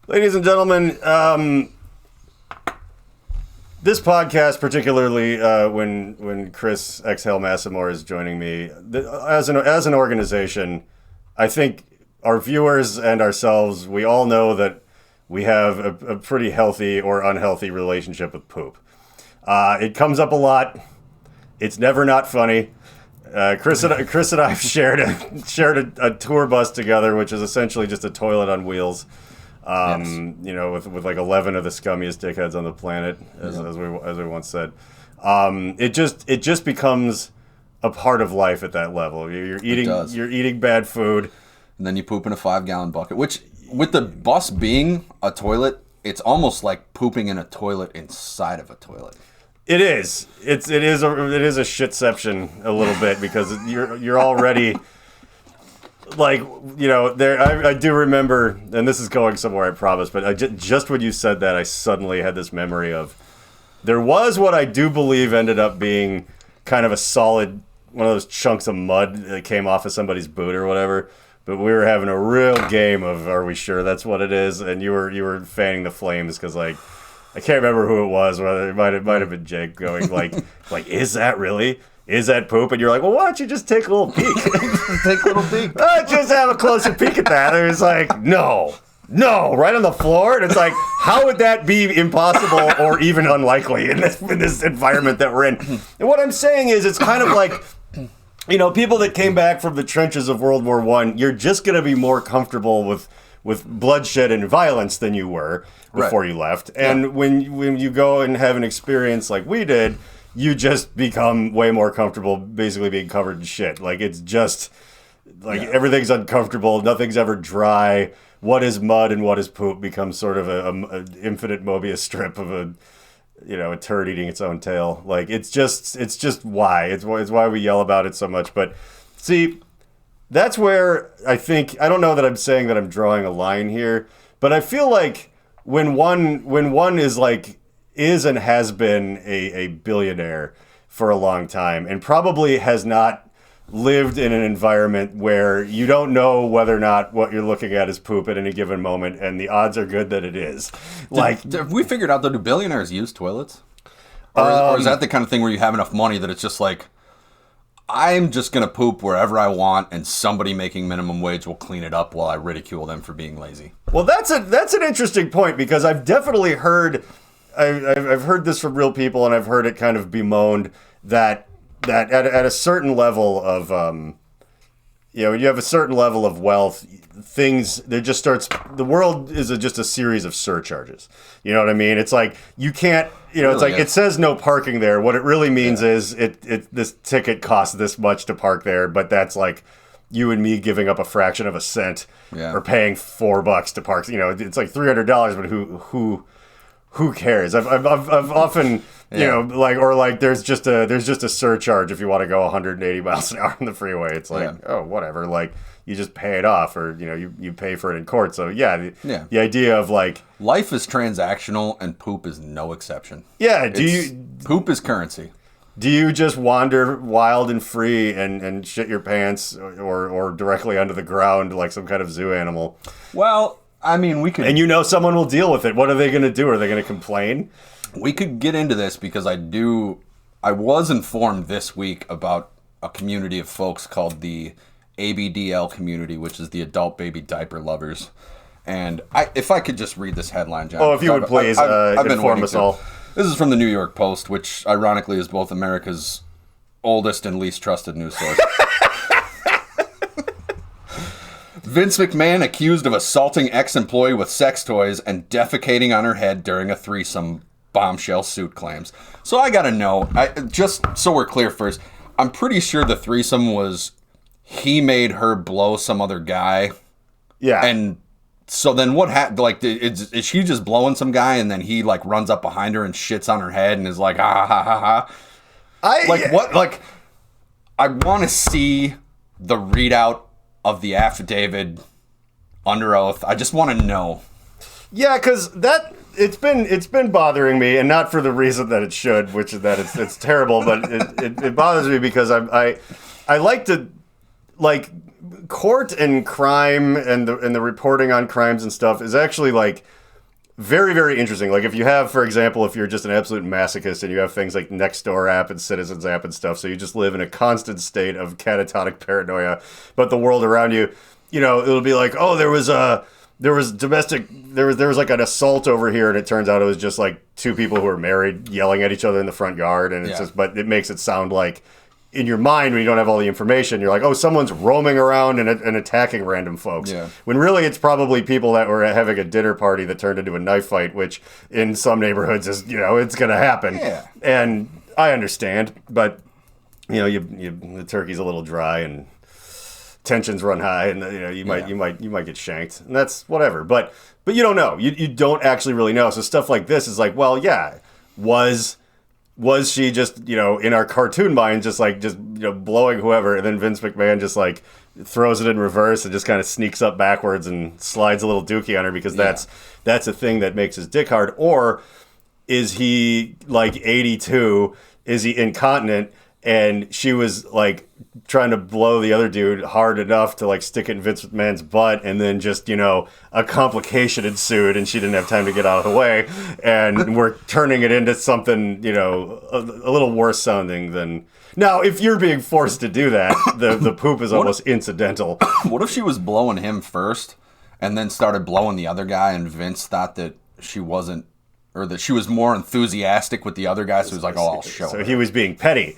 Ladies and gentlemen, this podcast, particularly when Chris XHAIL Massimore is joining me, as an organization, I think our viewers and ourselves, we all know that we have a pretty healthy or unhealthy relationship with poop. It comes up a lot. It's never not funny. Chris and I have shared a tour bus together, which is essentially just a toilet on wheels. Yes. You know, with like 11 of the scummiest dickheads on the planet, as we once said. It just becomes a part of life at that level. You're eating bad food, and then you poop in a 5-gallon bucket. Which, with the bus being a toilet, it's almost like pooping in a toilet inside of a toilet. It is. It is a shitception a little bit because you're already. Like, you know, I do remember, and this is going somewhere, I promise, but just when you said that, I suddenly had this memory of, there was what I do believe ended up being kind of a solid, one of those chunks of mud that came off of somebody's boot or whatever, but we were having a real game of, are we sure that's what it is? And you were fanning the flames because, like, I can't remember who it was, whether it might have been Jake going, like, is that really? Is that poop? And you're like, well, why don't you just take a little peek? Take a little peek. Just have a closer peek at that. And it's like, no, right on the floor. And it's like, how would that be impossible or even unlikely in this environment that we're in? And what I'm saying is, it's kind of like, you know, people that came back from the trenches of World War I, you're just going to be more comfortable with bloodshed and violence than you were before you left. And when you go and have an experience like we did, you just become way more comfortable basically being covered in shit. Like, it's just, like, everything's uncomfortable. Nothing's ever dry. What is mud and what is poop becomes sort of a infinite Mobius strip of a turd eating its own tail. Like, it's just why. It's why we yell about it so much. But, see, that's where I don't know that I'm saying that I'm drawing a line here, but I feel like when one is like, is and has been a billionaire for a long time and probably has not lived in an environment where you don't know whether or not what you're looking at is poop at any given moment, and the odds are good that it is. Have we figured out, though, do billionaires use toilets? Or is that the kind of thing where you have enough money that it's just like, I'm just going to poop wherever I want, and somebody making minimum wage will clean it up while I ridicule them for being lazy? Well, that's an interesting point, because I've definitely heard... I've heard this from real people, and I've heard it kind of bemoaned that at a certain level of, when you have a certain level of wealth, the world is just a series of surcharges. You know what I mean? It's like, you can't, it says no parking there. What it really means is this ticket costs this much to park there, but that's like you and me giving up a fraction of a cent or paying $4 to park. It's like $300, but who cares? I've often, there's just a surcharge if you want to go 180 miles an hour on the freeway. It's like, oh, whatever. Like, you just pay it off, or, you pay for it in court. So, the idea of, like... Life is transactional, and poop is no exception. Yeah, poop is currency. Do you just wander wild and free and shit your pants or directly under the ground like some kind of zoo animal? Well... I mean, we could... And someone will deal with it. What are they going to do? Are they going to complain? We could get into this because I was informed this week about a community of folks called the ABDL community, which is the Adult Baby Diaper Lovers. And if I could just read this headline, John. Oh, if you would please inform us all. This is from the New York Post, which ironically is both America's oldest and least trusted news source. Vince McMahon accused of assaulting ex-employee with sex toys and defecating on her head during a threesome, bombshell suit claims. So I gotta know, just so we're clear first, I'm pretty sure the threesome was he made her blow some other guy. Yeah. And so then what happened? Like, is she just blowing some guy and then he like runs up behind her and shits on her head and is like, ha ha ha ha. What? Like, I want to see the readout of the affidavit under oath. I just want to know. Yeah, because it's been bothering me, and not for the reason that it should, which is that it's terrible, but it bothers me because I like to, like, court and crime and the reporting on crimes and stuff is actually like very, very interesting. Like if you have, for example, if you're just an absolute masochist and you have things like Nextdoor app and Citizens app and stuff, so you just live in a constant state of catatonic paranoia, but the world around you, it'll be like, oh, there was like an assault over here, and it turns out it was just like two people who were married yelling at each other in the front yard, and it's just, but it makes it sound like in your mind when you don't have all the information, you're like, oh, someone's roaming around and attacking random folks. Yeah. When really it's probably people that were having a dinner party that turned into a knife fight, which in some neighborhoods is, it's going to happen. Yeah. And I understand, but the turkey's a little dry and tensions run high, and you might get shanked, and that's whatever. But you don't know. You don't actually really know. So stuff like this is like, well, yeah, was she just, in our cartoon mind, just blowing whoever, and then Vince McMahon just like throws it in reverse and just kind of sneaks up backwards and slides a little dookie on her because that's a thing that makes his dick hard? Or is he like 82? Is he incontinent? And she was like trying to blow the other dude hard enough to like stick it in Vince McMahon's butt, and then just, a complication ensued and she didn't have time to get out of the way. And we're turning it into something, a little worse sounding than... Now, if you're being forced to do that, the poop is almost incidental. What if she was blowing him first and then started blowing the other guy, and Vince thought that she wasn't, or that she was more enthusiastic with the other guy, so he was like, oh, I'll show her. So he was being petty.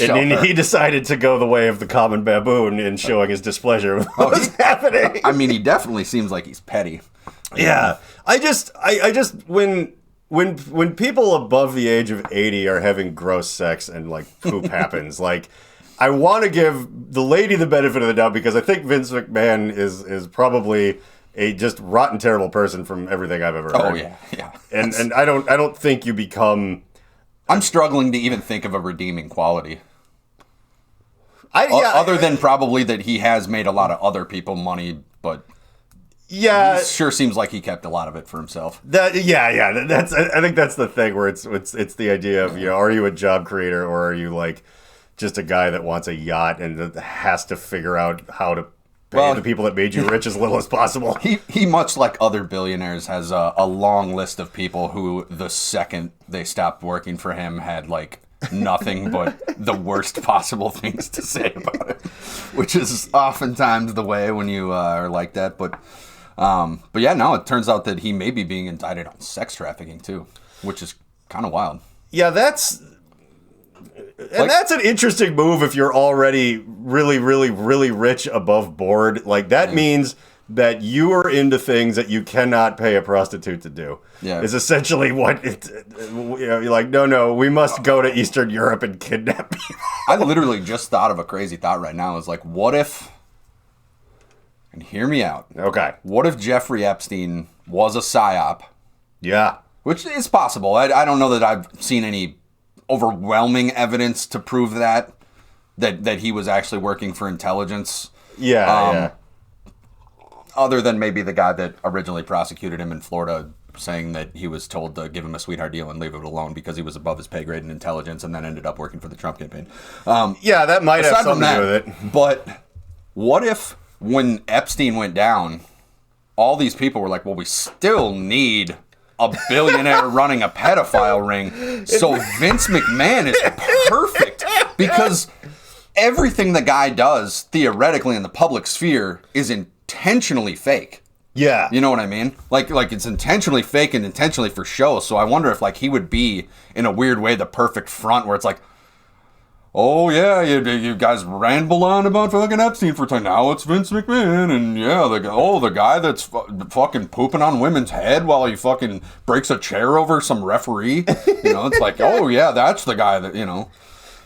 And he decided to go the way of the common baboon in showing his displeasure with what was happening. I mean, he definitely seems like he's petty. Yeah. I just when people above the age of 80 are having gross sex and like poop happens, like I want to give the lady the benefit of the doubt, because I think Vince McMahon is probably a just rotten, terrible person from everything I've ever heard. Oh yeah. And I don't think you become... I'm struggling to even think of a redeeming quality. Other than probably that he has made a lot of other people money, but it sure seems like he kept a lot of it for himself. I think that's the thing where it's the idea of, are you a job creator, or are you like just a guy that wants a yacht and that has to figure out how to pay the people that made you rich as little as possible. He much like other billionaires, has a long list of people who the second they stopped working for him had like nothing but the worst possible things to say about it, which is oftentimes the way when you are like that. But yeah, no, it turns out that he may be being indicted on sex trafficking too, which is kind of wild. Yeah, that's an interesting move if you're already really, really, really rich above board. Like, that means that you are into things that you cannot pay a prostitute to do. Yeah. Is essentially what you're like, no, we must go to Eastern Europe and kidnap people. I literally just thought of a crazy thought right now. It's like, what if, and hear me out. Okay. What if Jeffrey Epstein was a psyop? Yeah. Which is possible. I don't know that I've seen any overwhelming evidence to prove that he was actually working for intelligence. Yeah. Other than maybe the guy that originally prosecuted him in Florida, saying that he was told to give him a sweetheart deal and leave it alone because he was above his pay grade in intelligence, and then ended up working for the Trump campaign. That might have something to do with it. But what if when Epstein went down, all these people were like, well, we still need a billionaire running a pedophile ring. So Vince McMahon is perfect, because everything the guy does theoretically in the public sphere is intentionally fake. Yeah. You know what I mean? Like it's intentionally fake and intentionally for show. So I wonder if like he would be in a weird way the perfect front, where it's like, oh yeah, you guys ramble on about fucking Epstein for time. Now it's Vince McMahon, and the guy that's fucking pooping on women's head while he fucking breaks a chair over some referee. It's like, oh yeah, that's the guy that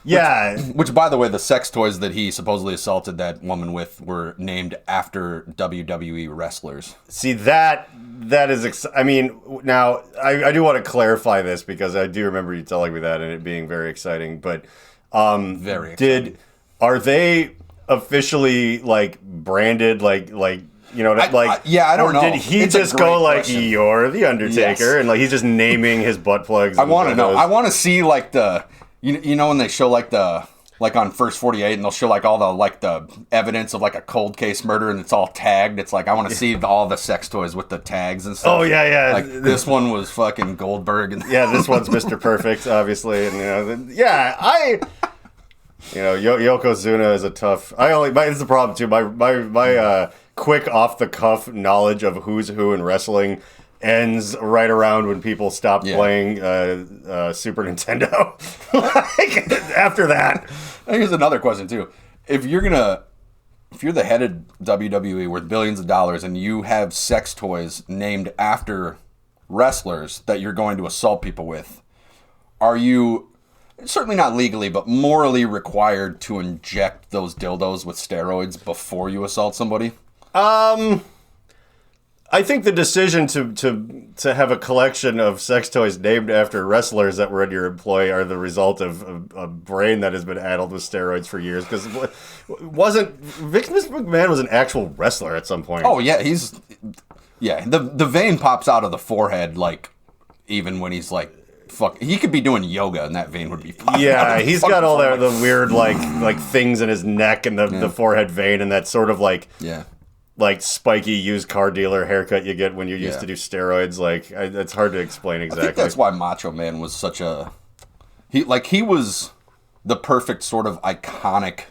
Yeah. Which, by the way, the sex toys that he supposedly assaulted that woman with were named after WWE wrestlers. See, that is... I mean, now, I do want to clarify this, because I do remember you telling me that and it being very exciting, but... very exciting. Are they officially like branded like I don't know. Or did he just go like, you're the Undertaker, and like he's just naming his butt plugs? I want to know. I want to see like the when they show like the like on First 48, and they'll show like all the evidence of like a cold case murder, and it's all tagged. It's like I want to see all the sex toys with the tags and stuff. Oh yeah. Like this one was fucking Goldberg, and yeah, this one's Mr. Perfect, obviously, and Yokozuna is a tough. This is the problem too. My quick off the cuff knowledge of who's who in wrestling ends right around when people stop playing Super Nintendo. Like, after that. Here's another question too. If you're the head of WWE worth billions of dollars and you have sex toys named after wrestlers that you're going to assault people with, are you, certainly not legally, but morally required to inject those dildos with steroids before you assault somebody? I think the decision to have a collection of sex toys named after wrestlers that were in your employ are the result of a brain that has been addled with steroids for years. Because Vince McMahon was an actual wrestler at some point. Oh yeah, the vein pops out of the forehead like even when he's like. Fuck, he could be doing yoga and that vein would be popping. Yeah, he's got all the weird like things in his neck and the forehead vein and that sort of like spiky used car dealer haircut you get when you used to do steroids. Like it's hard to explain exactly. I think that's why Macho Man was such a he was the perfect sort of iconic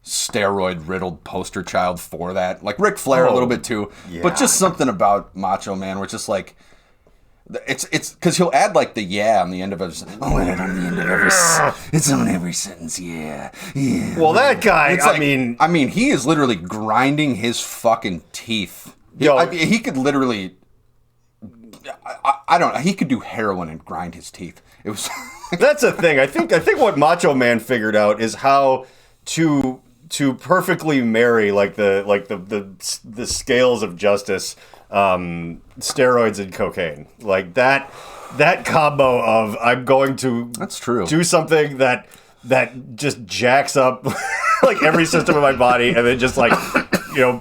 steroid riddled poster child for that. Like Ric Flair a little bit too, but just something about Macho Man where it's just like. It's because he'll add like the on the end of it. I'll add it on the end of every. It's on every sentence. Yeah. Well, that guy. I mean, he is literally grinding his fucking teeth. He could literally. I don't know. He could do heroin and grind his teeth. It was. That's a thing. I think what Macho Man figured out is how to perfectly marry like the scales of justice. Steroids and cocaine, like that combo of I'm going to do something that just jacks up like every system of my body and then just like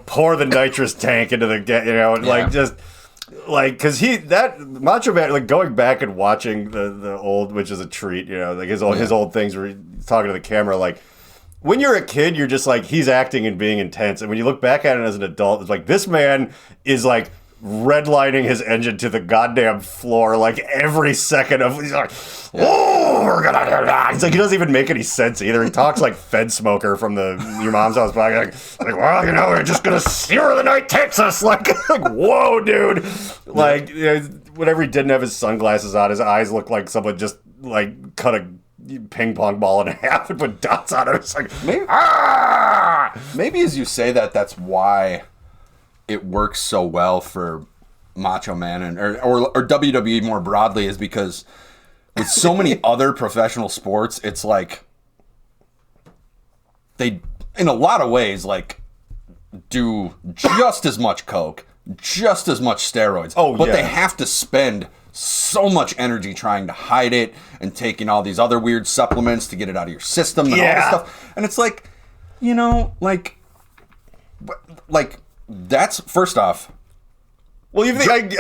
pour the nitrous tank into the like just like because that Macho Man, like going back and watching the old, which is a treat, like his old things where he's talking to the camera, like when you're a kid you're just like he's acting and being intense, and when you look back at it as an adult it's like this man is like redlining his engine to the goddamn floor like every second of he's like we're gonna do that. It's like he doesn't even make any sense either. He talks like Fed Smoker from Your Mom's House like well we're just gonna see where the night takes us like whoa dude, like whenever he didn't have his sunglasses on his eyes looked like someone just like cut a ping pong ball in half and put dots on it. It's like maybe as you say that's why it works so well for Macho Man or WWE more broadly, is because with so many other professional sports, it's like they, in a lot of ways, like do just as much coke, just as much steroids. But they have to spend so much energy trying to hide it and taking all these other weird supplements to get it out of your system and all this stuff. And it's like, like that's first off. Well, you think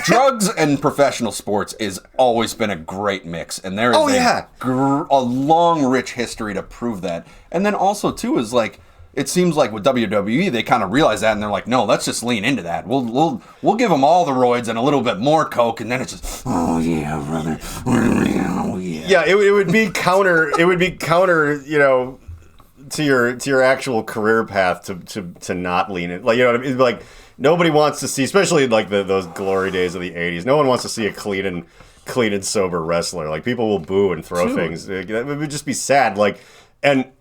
drugs and professional sports has always been a great mix, and there is a long, rich history to prove that. And then also too is like it seems like with WWE they kind of realize that, and they're like, no, let's just lean into that. We'll give them all the roids and a little bit more coke, and then it's just oh yeah, brother, oh yeah. Yeah, it would be counter. It would be counter. To your actual career path to not lean in, like what I mean? Like nobody wants to see, especially like those glory days of the '80s. No one wants to see a clean and sober wrestler. Like people will boo and throw things. It would just be sad. Like, and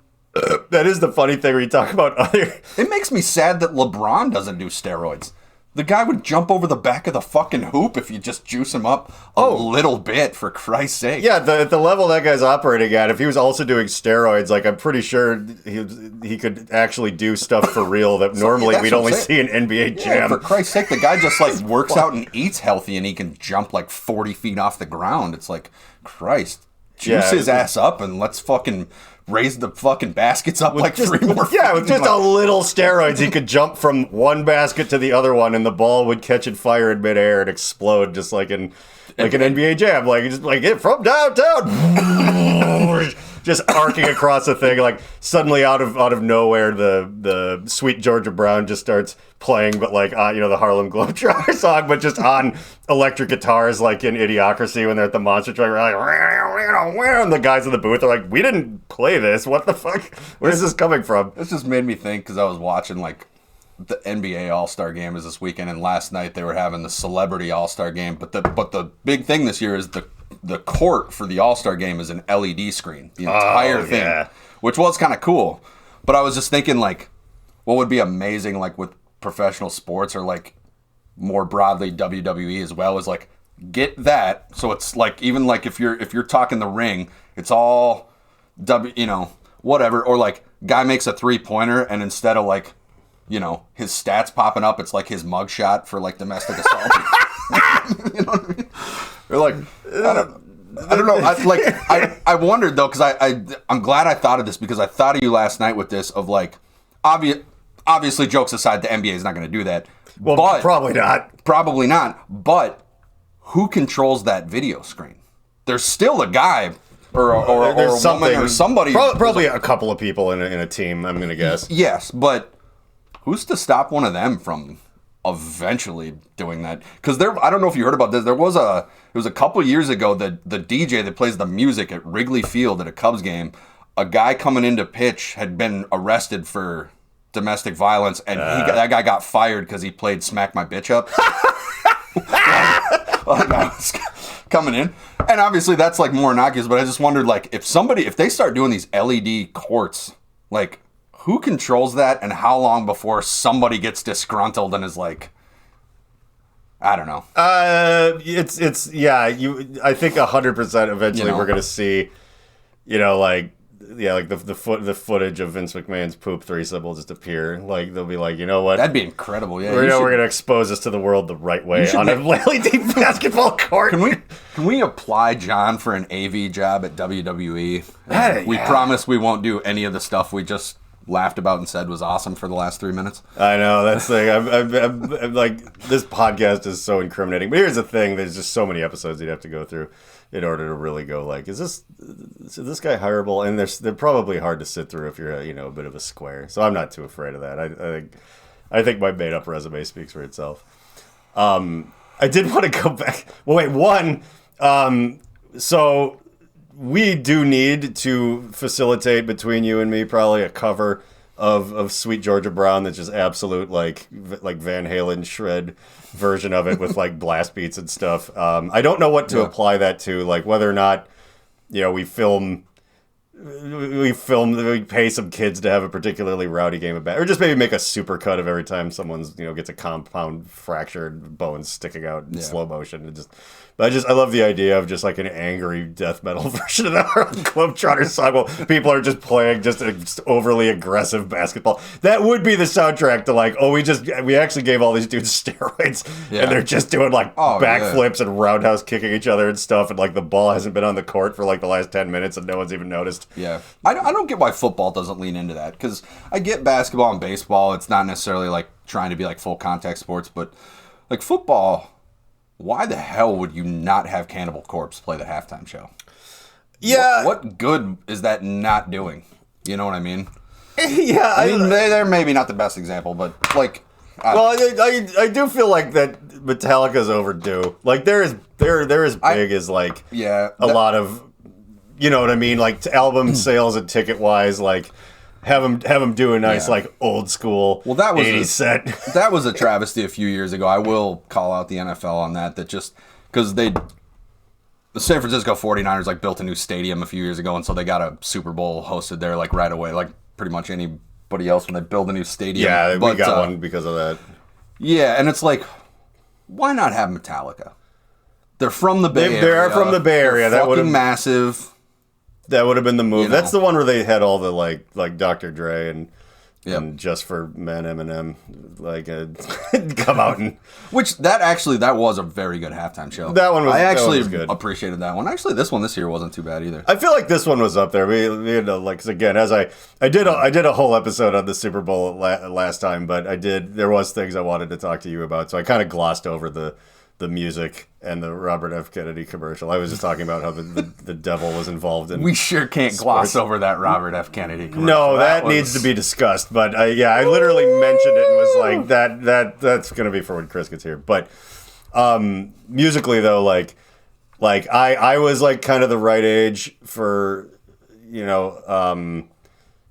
that is the funny thing where you talk about other. It makes me sad that LeBron doesn't do steroids. The guy would jump over the back of the fucking hoop if you just juice him up a little bit, for Christ's sake. Yeah, at the level that guy's operating at, if he was also doing steroids, like I'm pretty sure he could actually do stuff for real that normally we'd only see in NBA Jam. For Christ's sake, the guy just like works out and eats healthy and he can jump like 40 feet off the ground. It's like, Christ, juice his ass up and let's fucking raise the fucking baskets up like 3 more feet. Yeah, with just a little steroids, he could jump from one basket to the other one, and the ball would catch and fire in midair and explode, just like an NBA Jam, like just like it from downtown. just arcing across the thing. Like suddenly out of nowhere, the Sweet Georgia Brown just starts playing, but like the Harlem Globetrotter song, but just on electric guitars, like in Idiocracy when they're at the monster truck. We're like, and the guys in the booth are like, we didn't play this. What the fuck? Where is this coming from? This just made me think because I was watching like the NBA All-Star Game is this weekend, and last night they were having the Celebrity All-Star Game. But the big thing this year is the court for the All-Star Game is an LED screen, the entire thing, which was kind of cool. But I was just thinking, like, what would be amazing, like with professional sports or like more broadly WWE as well, is like get that so it's like even like if you're talking the ring, it's all whatever, or like guy makes a 3-pointer and instead of like his stats popping up, it's like his mugshot for like domestic assault. You know what I mean? Or like I don't know. I wondered though, because I'm glad I thought of this, because I thought of you last night with this of like obviously jokes aside, the NBA is not going to do that. Well, but, probably not. But who controls that video screen? There's still a guy or a woman or somebody. Probably a couple of people in a team, I'm going to guess. Yes, but who's to stop one of them from eventually doing that? Because I don't know if you heard about this. It was a couple years ago that the DJ that plays the music at Wrigley Field at a Cubs game, a guy coming into pitch had been arrested for domestic violence, and that guy got fired because he played Smack My Bitch Up. Coming in, and obviously that's like more innocuous, but I just wondered, like, if they start doing these LED courts, like, who controls that, and how long before somebody gets disgruntled and is like, I don't know. I think 100% eventually we're gonna see, the footage of Vince McMahon's poop threesome will just appear. Like they'll be like, you know what? That'd be incredible. Yeah, we're gonna expose this to the world the right way on an LED basketball court. Can we apply John for an AV job at WWE? We promise we won't do any of the stuff we just laughed about and said was awesome for the last 3 minutes. I know, that's the thing. I'm like, this podcast is so incriminating. But here's the thing: there's just so many episodes you'd have to go through in order to really go like, is this guy hireable? And they're probably hard to sit through if you're a bit of a square. So I'm not too afraid of that. I think my made up resume speaks for itself. I did want to go back. Well, wait, so we do need to facilitate between you and me probably a cover of Sweet Georgia Brown that's just absolute like Van Halen shred version of it with like blast beats and stuff. I don't know what to apply that to, like whether or not we pay some kids to have a particularly rowdy game of or just maybe make a super cut of every time someone's gets a compound fractured bones sticking out in slow motion. I love the idea of just like an angry death metal version of the Harlem Globetrotter song. Well, people are just playing just overly aggressive basketball. That would be the soundtrack to like, we actually gave all these dudes steroids and they're just doing like backflips and roundhouse kicking each other and stuff. And like the ball hasn't been on the court for like the last 10 minutes and no one's even noticed. Yeah. I don't get why football doesn't lean into that, because I get basketball and baseball. It's not necessarily like trying to be like full contact sports, but like football, why the hell would you not have Cannibal Corpse play the halftime show? Yeah. What good is that not doing? You know what I mean? Yeah. I mean, they're maybe not the best example, but like... I do feel like that Metallica's overdue. Like they're as big as like a lot of, you know what I mean? Like album sales and ticket wise, like... Have them do a nice like old school 80s set. That was a travesty a few years ago. I will call out the NFL on that just because the San Francisco 49ers like built a new stadium a few years ago, and so they got a Super Bowl hosted there like right away, like pretty much anybody else when they build a new stadium. Yeah, we got one because of that. Yeah, and it's like, why not have Metallica? They're from the Bay Area. They are from the Bay Area. That would have massive. That would have been the move. That's the one where they had all the like Dr. Dre and Just for Men Eminem come out and that was a very good halftime show. I was good. Appreciated that one. Actually, this year wasn't too bad either. I feel like this one was up there. We had again, as I did a whole episode on the Super Bowl last time, but there was things I wanted to talk to you about, so I kind of glossed over the the music and the Robert F. Kennedy commercial. I was just talking about how the devil was involved in. We sure can't gloss over that Robert F. Kennedy commercial. No, that needs to be discussed. But I literally mentioned it and was like, that's gonna be for when Chris gets here. But musically though, like I was like kind of the right age for,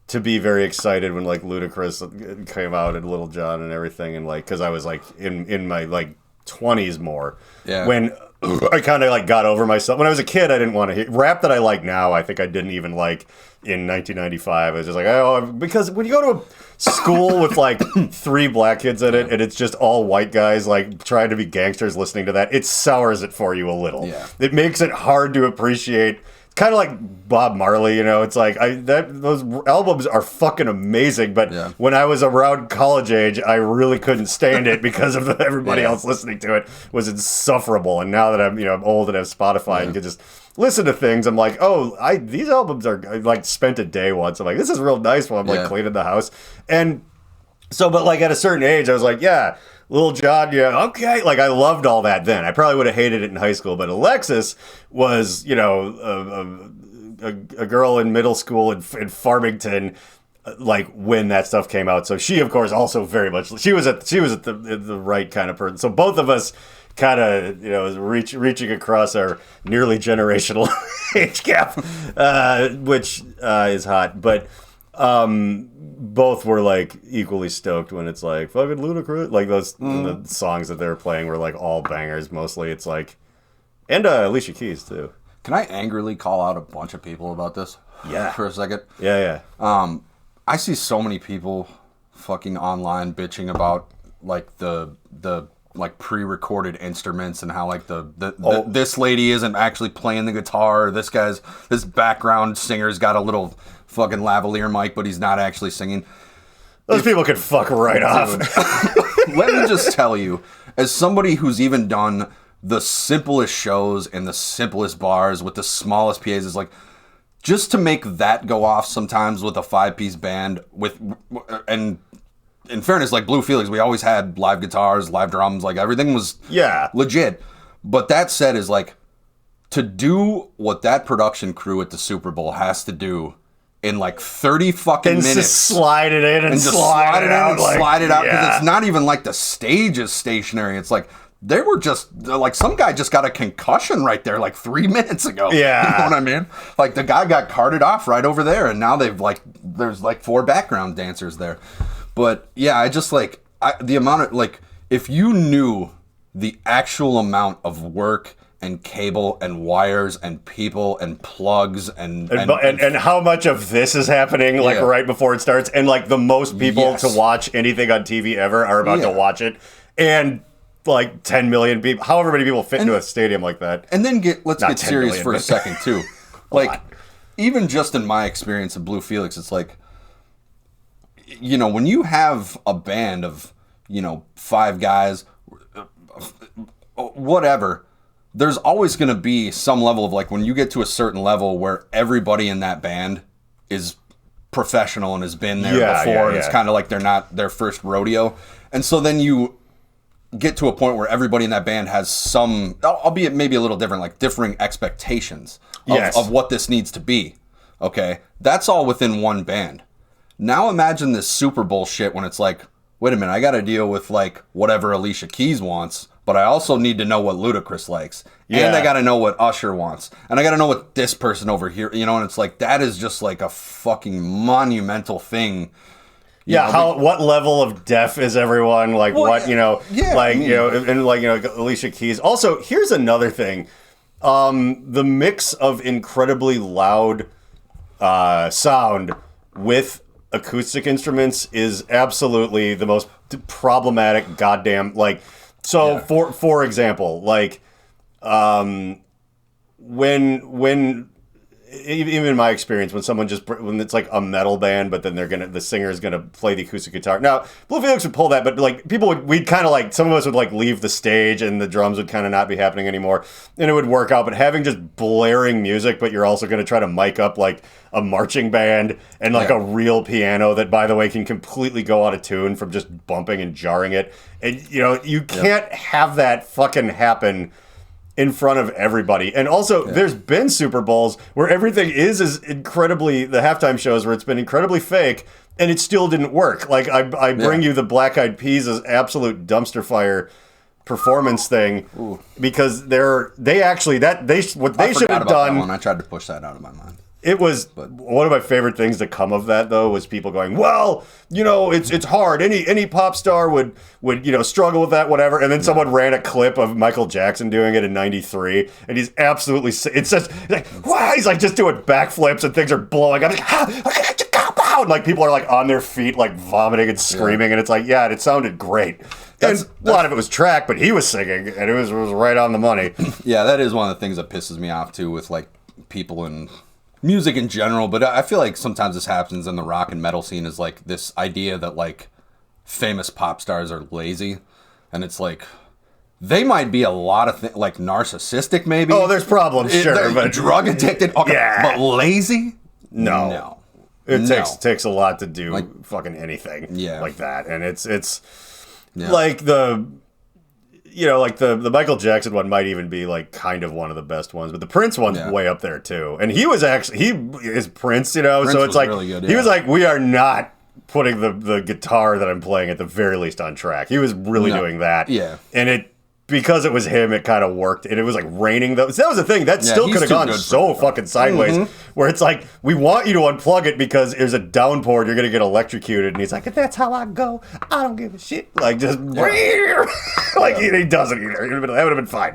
to be very excited when like Ludacris came out and Little John and everything, and like because I was like in my like 20s more. Yeah. When I kind of like got over myself. When I was a kid, I didn't want to hear rap that I like now. I think I didn't even like in 1995. I was just like, oh, because when you go to a school with like 3 black kids in it and it's just all white guys like trying to be gangsters listening to that, it sours it for you a little. Yeah. It makes it hard to appreciate. Kind of like Bob Marley, it's like those albums are fucking amazing, but when I was around college age, I really couldn't stand it because of everybody else listening to it was insufferable. And now that I'm old and have Spotify and can just listen to things, I'm like, oh, these albums are I like spent a day once. I'm like, this is real nice while I'm like cleaning the house. And so, but like at a certain age, I was like, yeah. Little John, okay. Like, I loved all that then. I probably would have hated it in high school, but Alexis was, a girl in middle school in Farmington, like, when that stuff came out. So she, of course, also very much, she was at the right kind of person. So both of us kind of, reaching across our nearly generational age gap, which is hot. But, both were like equally stoked when it's like fucking Ludacris, like those the songs that they were playing were like all bangers mostly. It's like, and Alicia Keys too. Can I angrily call out a bunch of people about this? Yeah, for a second. Yeah. I see so many people fucking online bitching about like the like pre-recorded instruments and how like this lady isn't actually playing the guitar. This background singer's got a little fucking lavalier mic, but he's not actually singing. Those people could fuck right off. Let me just tell you, as somebody who's even done the simplest shows in the simplest bars with the smallest PAs, is like, just to make that go off sometimes with a 5-piece band and in fairness, like Blue Felix, we always had live guitars, live drums, like everything was legit. But that said, is like, to do what that production crew at the Super Bowl has to do in like 30 fucking minutes. Just slide it in and just slide it out. Slide it out, because it's not even like the stage is stationary. It's like, they were just, like, some guy just got a concussion right there like 3 minutes ago. Yeah. You know what I mean? Like, the guy got carted off right over there, and now there's like 4 background dancers there. But yeah, I just like, the amount of, like, if you knew the actual amount of work and cable and wires and people and plugs and how much of this is happening like right before it starts, and like the most people to watch anything on TV ever are about to watch it, and like 10 million people, however many people fit into a stadium like that. And then let's get serious million, for a second too. Like, even just in my experience of Blue Felix, it's like, when you have a band of 5 guys, whatever, there's always going to be some level of, like, when you get to a certain level where everybody in that band is professional and has been there before, and it's kind of like they're not their first rodeo. And so then you get to a point where everybody in that band has some, albeit maybe a little different, like differing expectations of what this needs to be. Okay? That's all within one band. Now imagine this Super Bowl shit when it's like, wait a minute, I got to deal with like whatever Alicia Keys wants, but I also need to know what Ludacris likes. Yeah. And I got to know what Usher wants. And I got to know what this person over here, and it's like, that is just like a fucking monumental thing. What level of deaf is everyone? Like, and like, Alicia Keys. Also, here's another thing. The mix of incredibly loud sound with acoustic instruments is absolutely the most problematic goddamn, like, so for example, like, when even in my experience, when it's like a metal band, but then the singer is gonna play the acoustic guitar. Now, Blue Felix would pull that, but like we'd kind of like, some of us would like leave the stage and the drums would kind of not be happening anymore, and it would work out. But having just blaring music, but you're also gonna try to mic up like a marching band and like a real piano that, by the way, can completely go out of tune from just bumping and jarring it, and you can't have that fucking happen in front of everybody. And also, there's been Super Bowls where everything is incredibly, the halftime shows where it's been incredibly fake, and it still didn't work. Like, I bring you the Black Eyed Peas' absolute dumpster fire performance thing. Ooh. Because what they should have done. That one. I tried to push that out of my mind. It was one of my favorite things to come of that, though, was people going, well, it's hard. Any pop star would struggle with that, whatever. And then someone ran a clip of Michael Jackson doing it in '93, and he's absolutely, it's just like, wow, he's like just doing backflips and things are blowing up. And like people are like on their feet, like vomiting and screaming, and it's like, yeah, it sounded great. And a lot of it was track, but he was singing, and it was right on the money. Yeah, that is one of the things that pisses me off too, with like people in music in general, but I feel like sometimes this happens in the rock and metal scene, is like this idea that like famous pop stars are lazy, and it's like they might be a lot of like narcissistic, maybe. Oh, there's problems, sure, but drug addicted, okay, but lazy? No. It takes a lot to do like fucking anything like that, and it's like the Michael Jackson one might even be like kind of one of the best ones, but the Prince one's way up there too. And he was actually, he is Prince, Prince so it's like, really good, he was like, we are not putting the guitar that I'm playing at the very least on track. He was really doing that. Yeah. And because it was him, it kind of worked. And it was like raining though. So that was the thing. That still could have gone so fucking sideways, where it's like, we want you to unplug it because there's a downpour, you're going to get electrocuted. And he's like, if that's how I go, I don't give a shit. Like, just, like, he doesn't either. That would have been fine.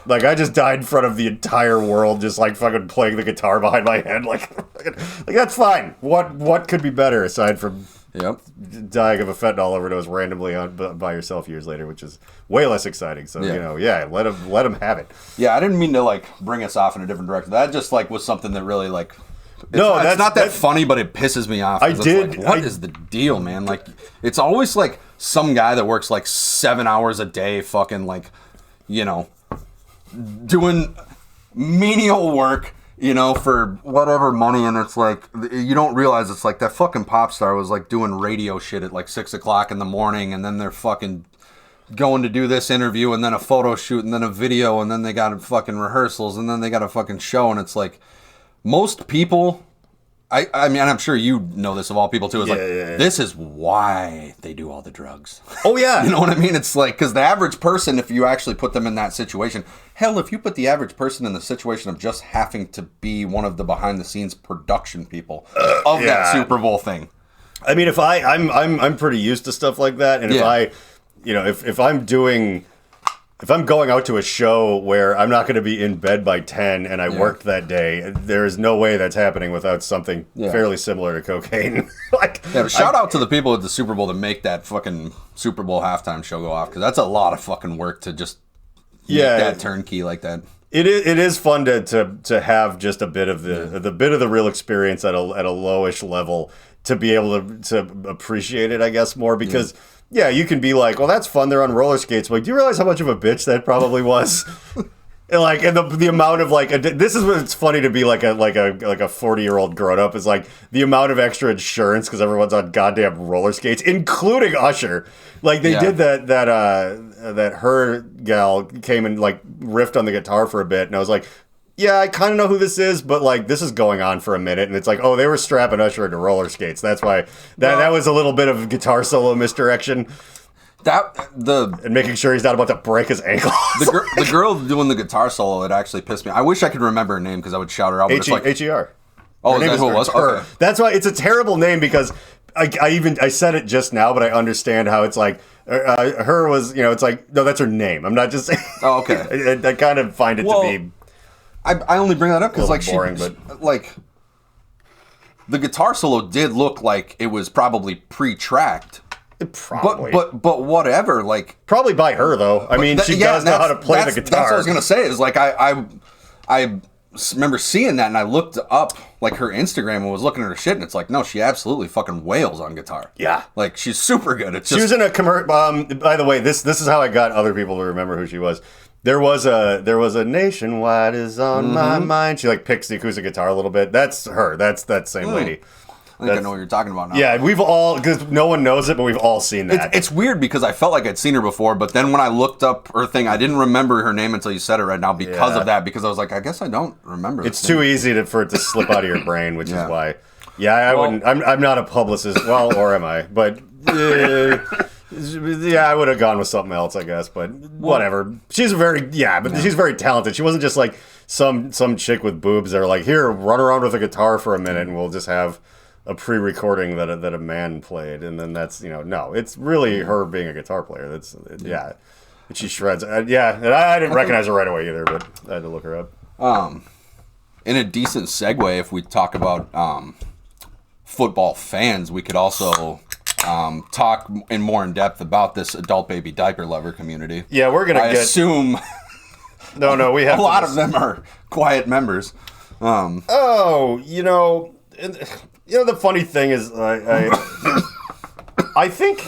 Like, I just died in front of the entire world, just like fucking playing the guitar behind my head. Like that's fine. What could be better aside from dying of a fentanyl overdose randomly by yourself years later, which is way less exciting. So let him have it. Yeah, I didn't mean to like bring us off in a different direction. That just like was something that really like. It's not that funny, but it pisses me off. What is the deal, man? Like, it's always like some guy that works like 7 hours a day, fucking like, doing menial work, for whatever money, and it's like, you don't realize it's like that fucking pop star was like doing radio shit at like 6 o'clock in the morning, and then they're fucking going to do this interview, and then a photo shoot, and then a video, and then they got fucking rehearsals, and then they got a fucking show, and it's like, most people, I mean, I'm sure you know this of all people too, is this is why they do all the drugs. Oh yeah. You know what I mean? It's like, because the average person, if you actually put them in that situation, hell, if you put the average person in the situation of just having to be one of the behind the scenes production people of that Super Bowl thing. I mean, if I'm pretty used to stuff like that, and if I'm going out to a show where I'm not going to be in bed by 10 and I worked that day, there is no way that's happening without something fairly similar to cocaine. Shout out to the people at the Super Bowl that make that fucking Super Bowl halftime show go off, because that's a lot of fucking work to just make that turnkey like that. It is fun to have just a bit of the real experience at a lowish level, to be able to appreciate it, I guess, more, because yeah, you can be like, well, that's fun, they're on roller skates. But like, do you realize how much of a bitch that probably was? And the amount of like, this is what it's funny to be like a 40-year-old grown up, is like the amount of extra insurance because everyone's on goddamn roller skates, including Usher. Like they did that her gal came and like riffed on the guitar for a bit, and I was like, yeah, I kind of know who this is, but like this is going on for a minute, and it's like, oh, they were strapping Usher into roller skates. That's why that was a little bit of guitar solo misdirection. And making sure he's not about to break his ankle. The girl doing the guitar solo, it actually pissed me. I wish I could remember her name because I would shout her out. But it's like H-E-R. Oh, is that who it was? Her. Okay. That's why it's a terrible name, because I said it just now, but I understand how it's like her was, it's like, no, that's her name. I'm not just saying. Oh, okay. I kind of find it to be. I only bring that up because like boring, like the guitar solo did look like it was probably pre-tracked. Probably. But whatever, like probably by her though. I mean, she does know how to play the guitar. That's what I was gonna say. Is like I remember seeing that, and I looked up like her Instagram and was looking at her shit, and it's like, no, she absolutely fucking wails on guitar. Yeah, like she's super good. It's she was in a commercial. By the way, this is how I got other people to remember who she was. There was a Nationwide is on my mind. She like picks the acoustic guitar a little bit. That's her. That's that same lady. I think I know what you're talking about now. Yeah, we've all, because no one knows it, but we've all seen that. It's weird because I felt like I'd seen her before, but then when I looked up her thing, I didn't remember her name until you said it right now because of that, because I was like, I guess I don't remember. It's too easy for it to slip out of your brain, which is why. Yeah, I wouldn't. I'm not a publicist. Well, or am I? But yeah, I would have gone with something else, I guess. But whatever. She's she's very talented. She wasn't just like some chick with boobs that are like, here, run around with a guitar for a minute, and we'll just have a pre-recording that a man played, and then that's no, it's really her being a guitar player. And she shreds. And I didn't recognize her right away either, but I had to look her up. In a decent segue, if we talk about football fans, we could also talk more in depth about this adult baby diaper lover community. Yeah, we're gonna assume. No, we have a lot of them are quiet members. The funny thing is, I think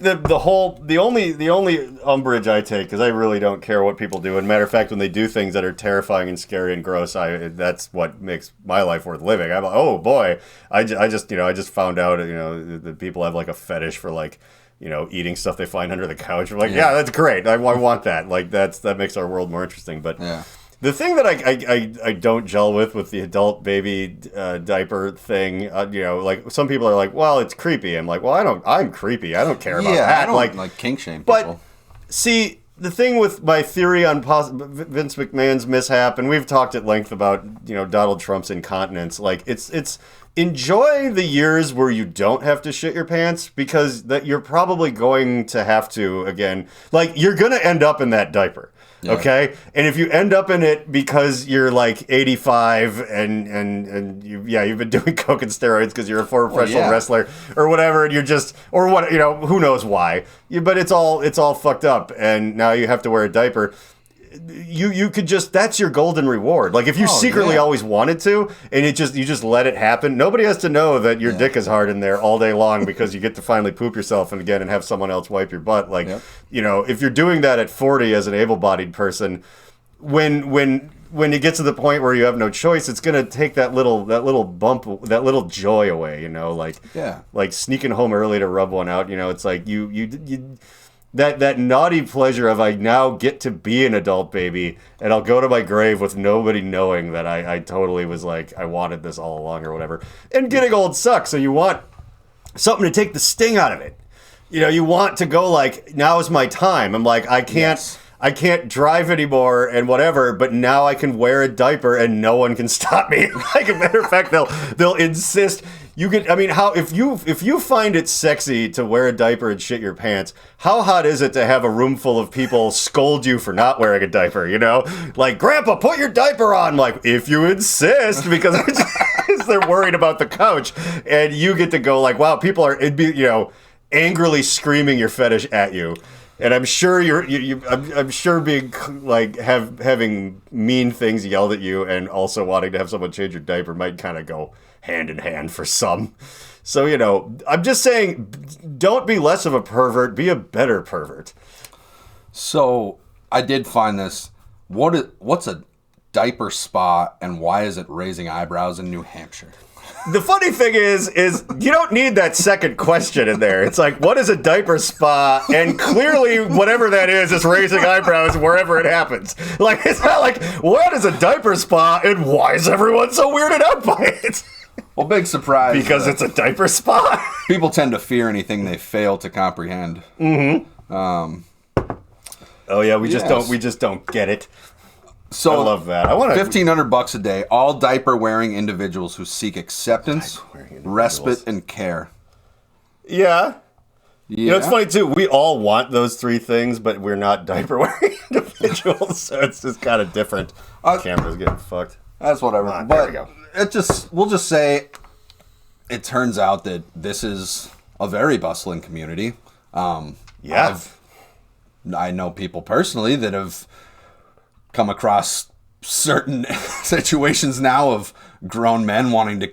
the only umbrage I take, because I really don't care what people do. And matter of fact, when they do things that are terrifying and scary and gross, that's what makes my life worth living. I'm like, oh boy, I just found out that people have like a fetish for like eating stuff they find under the couch. I'm like, yeah, that's great. I want that. Like that makes our world more interesting. But yeah. The thing that I don't gel with the adult baby diaper thing, like some people are like, well, it's creepy. I'm like, well, I'm creepy. I don't care about that. I don't like kink shame people. But see, the thing with my theory on Vince McMahon's mishap, and we've talked at length about Donald Trump's incontinence. Like it's enjoy the years where you don't have to shit your pants, because that you're probably going to have to again. Like you're gonna end up in that diaper. Yeah. Okay, and if you end up in it because you're like 85 and you've been doing coke and steroids because you're a former professional wrestler or whatever, and you're just who knows why, but it's all fucked up, and now you have to wear a diaper. You could just, that's your golden reward. Like if you secretly always wanted to, and you just let it happen, nobody has to know that your dick is hard in there all day long because you get to finally poop yourself and again and have someone else wipe your butt. Like if you're doing that at 40 as an able-bodied person, when you get to the point where you have no choice, it's gonna take that little bump, that little joy away. Like sneaking home early to rub one out. It's like you. That naughty pleasure of I now get to be an adult baby, and I'll go to my grave with nobody knowing that I totally was like, I wanted this all along or whatever. And getting old sucks, so you want something to take the sting out of it. You want to go like, now is my time. I'm like, I can't drive anymore and whatever, but now I can wear a diaper and no one can stop me. Like a matter of fact, they'll insist. If you find it sexy to wear a diaper and shit your pants, how hot is it to have a room full of people scold you for not wearing a diaper? Like, Grandpa, put your diaper on. Like, if you insist, because they're worried about the couch, and you get to go like, wow, people are angrily screaming your fetish at you. And I'm sure I'm sure being like having mean things yelled at you and also wanting to have someone change your diaper might kind of go hand in hand for some. So I'm just saying, don't be less of a pervert, be a better pervert. So I did find this. What's a diaper spa and why is it raising eyebrows in New Hampshire? The funny thing is you don't need that second question in there. It's like, what is a diaper spa? And clearly, whatever that is raising eyebrows wherever it happens. Like, it's not like, what is a diaper spa and why is everyone so weirded out by it? Well, big surprise. Because it's a diaper spa. People tend to fear anything they fail to comprehend. Mm-hmm. We just don't get it. So I love that. I want $1,500 a day. All diaper-wearing individuals who seek acceptance, respite, and care. Yeah. It's funny too. We all want those three things, but we're not diaper-wearing individuals, so it's just kind of different. Camera's getting fucked. That's whatever. There we go. We'll just say, it turns out that this is a very bustling community. I know people personally that have come across certain situations now of grown men wanting to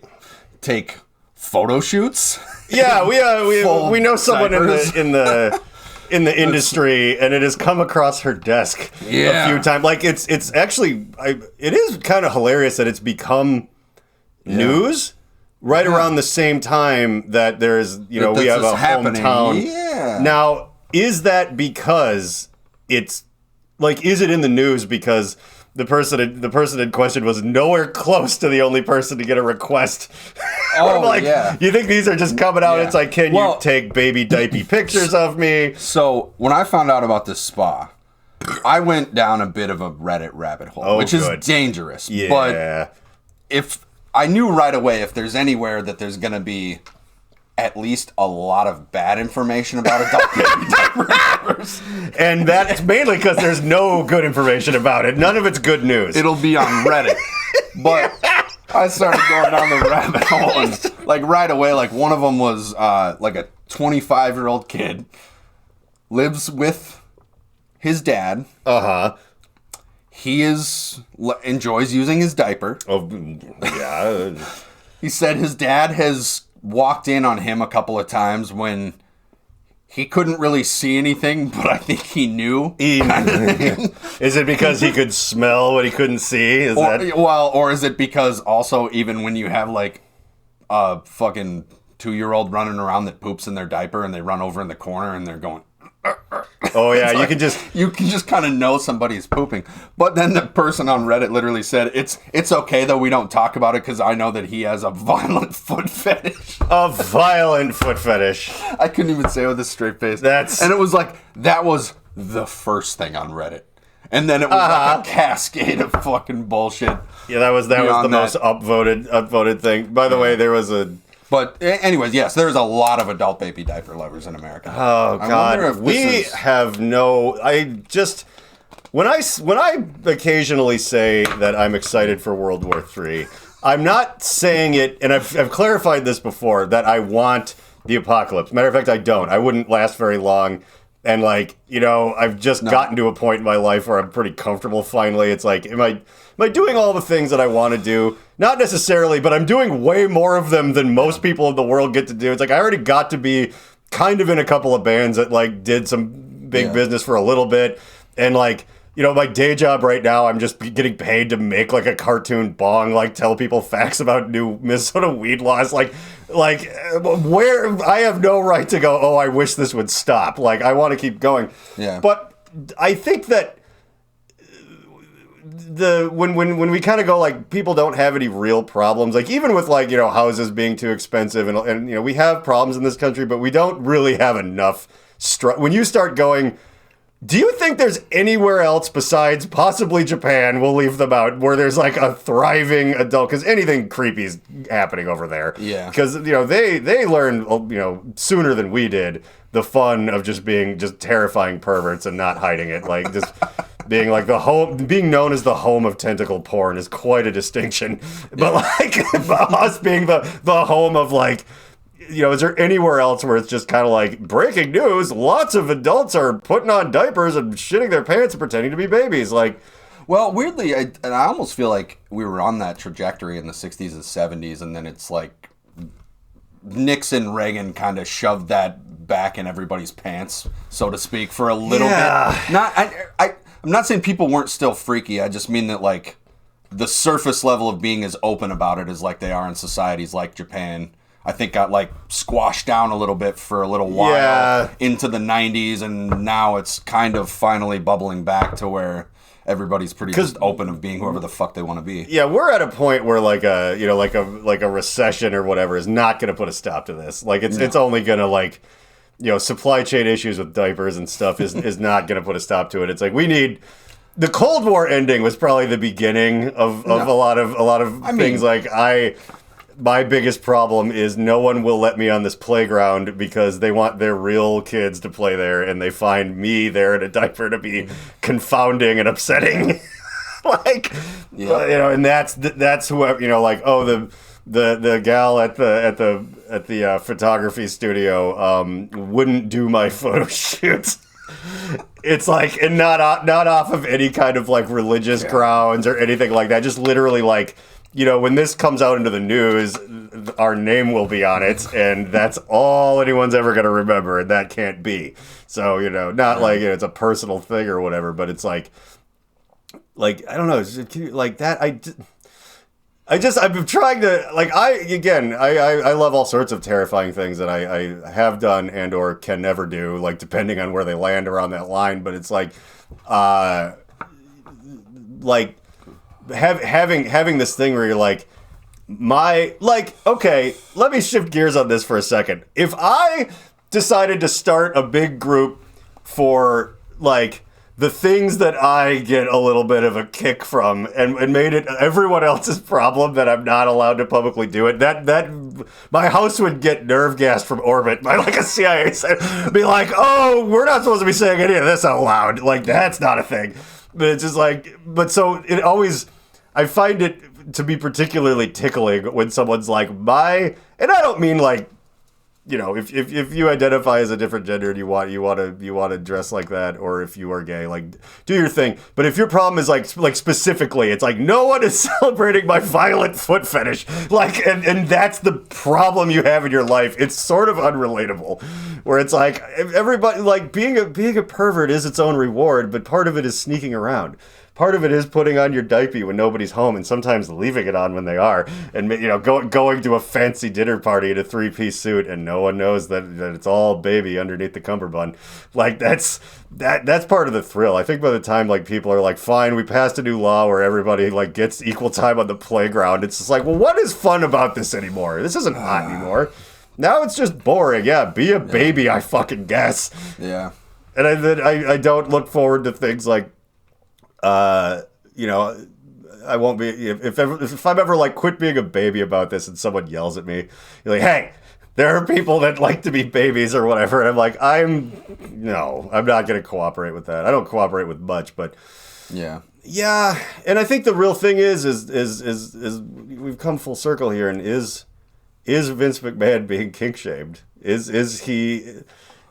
take photo shoots. Yeah, we know someone diapers. in the industry, and it has come across her desk a few times. Like it's actually it is kind of hilarious that it's become news right around the same time that there's we have a hometown. Yeah. Now, is that because it's like, is it in the news because the person in question was nowhere close to the only person to get a request? Oh, You think these are just coming out? Yeah. It's like, can you take baby diaper pictures of me? So when I found out about this spa, I went down a bit of a Reddit rabbit hole, which is dangerous. Yeah. But if I knew right away, if there's anywhere that there's going to be at least a lot of bad information about adult baby diapers. And that's mainly because there's no good information about it. None of it's good news. It'll be on Reddit. But I started going down the rabbit hole, and like right away, like one of them was like a 25-year-old kid lives with his dad. He enjoys using his diaper. Oh, yeah. He said his dad has walked in on him a couple of times when he couldn't really see anything, but I think he knew. Is it because he could smell what he couldn't see? Or is it because also even when you have like a fucking 2-year-old running around that poops in their diaper and they run over in the corner and they're going... Oh yeah, you can just kind of know somebody's pooping. But then the person on Reddit literally said, it's okay though we don't talk about it because I know that he has a violent foot fetish. A violent foot fetish. I couldn't even say it with a straight face. And it was like, that was the first thing on Reddit. And then it was like a cascade of fucking bullshit. Yeah, that was the most upvoted thing. By the way, there was a... But anyways, yes, there's a lot of adult baby diaper lovers in America. Oh God, have no. When I occasionally say that I'm excited for World War III, I'm not saying it, and I've clarified this before, that I want the apocalypse. Matter of fact, I don't. I wouldn't last very long. And I've just gotten to a point in my life where I'm pretty comfortable finally. It's like, am I doing all the things that I want to do? Not necessarily, but I'm doing way more of them than most people in the world get to do. It's like, I already got to be kind of in a couple of bands that did some big business for a little bit. And my day job right now, I'm just getting paid to make a cartoon bong, tell people facts about new Minnesota weed laws. Where I have no right to go, oh, I wish this would stop. I want to keep going. Yeah. But I think that when we kind of go people don't have any real problems, even with houses being too expensive and we have problems in this country, but we don't really have enough when you start going, do you think there's anywhere else besides possibly Japan, we'll leave them out, where there's a thriving adult, because anything creepy is happening over there. Yeah. Because they learned sooner than we did the fun of just being terrifying perverts and not hiding it. Just being being known as the home of tentacle porn is quite a distinction. But us being the home of is there anywhere else where it's just kind of breaking news, lots of adults are putting on diapers and shitting their pants and pretending to be babies? Well, weirdly, I almost feel like we were on that trajectory in the 60s and 70s, and then it's Nixon, Reagan kind of shoved that back in everybody's pants, so to speak, for a little bit. I'm not saying people weren't still freaky. I just mean that the surface level of being as open about it as they are in societies like Japan, I think got squashed down a little bit for a little while into the 90s, and now it's kind of finally bubbling back to where everybody's pretty just open of being whoever the fuck they want to be. Yeah, we're at a point where a recession or whatever is not going to put a stop to this. It's only going to supply chain issues with diapers and stuff is not going to put a stop to it. It's we need. The Cold War ending was probably the beginning of a lot of things. My biggest problem is no one will let me on this playground because they want their real kids to play there, and they find me there in a diaper to be confounding and upsetting. And that's whoever, the gal at the photography studio wouldn't do my photo shoot. It's like, and not off of any kind of like religious grounds or anything like that. Just literally like, when this comes out into the news, our name will be on it, and that's all anyone's ever going to remember, and that can't be. So, not like it's a personal thing or whatever, but it's like I don't know, like that. I've been trying to, like, I love all sorts of terrifying things that I have done and or can never do, like, depending on where they land around that line. But it's like, having this thing where you're like, okay, let me shift gears on this for a second. If I decided to start a big group for, like, the things that I get a little bit of a kick from, and made it everyone else's problem that I'm not allowed to publicly do it, that my house would get nerve gassed from orbit by like a CIA be like, oh, we're not supposed to be saying any of this out loud. Like, that's not a thing. But it's just like, so it always, I find it to be particularly tickling when someone's like, and I don't mean like, if you identify as a different gender and you want to dress like that, or if you are gay, like, do your thing. But if your problem is like specifically, it's like, no one is celebrating my violent foot fetish, like, and that's the problem you have in your life. It's sort of unrelatable, where it's like everybody, like, being a pervert is its own reward, but part of it is sneaking around. Part of it is putting on your diaper when nobody's home, and sometimes leaving it on when they are, and going to a fancy dinner party in a 3-piece suit, and no one knows that it's all baby underneath the cummerbund. Like, that's part of the thrill. I think by the time like people are like, fine, we passed a new law where everybody like gets equal time on the playground, it's just like, well, what is fun about this anymore? This isn't hot anymore. Now it's just boring. Yeah, be a baby, I fucking guess. Yeah. And I don't look forward to things like, I won't be, if I'm ever like, quit being a baby about this, and someone yells at me, you're like, hey, there are people that like to be babies or whatever, and I'm like, I'm not going to cooperate with that. I don't cooperate with much, but yeah, and I think the real thing is we've come full circle here, and is Vince McMahon being kink shamed? Is he?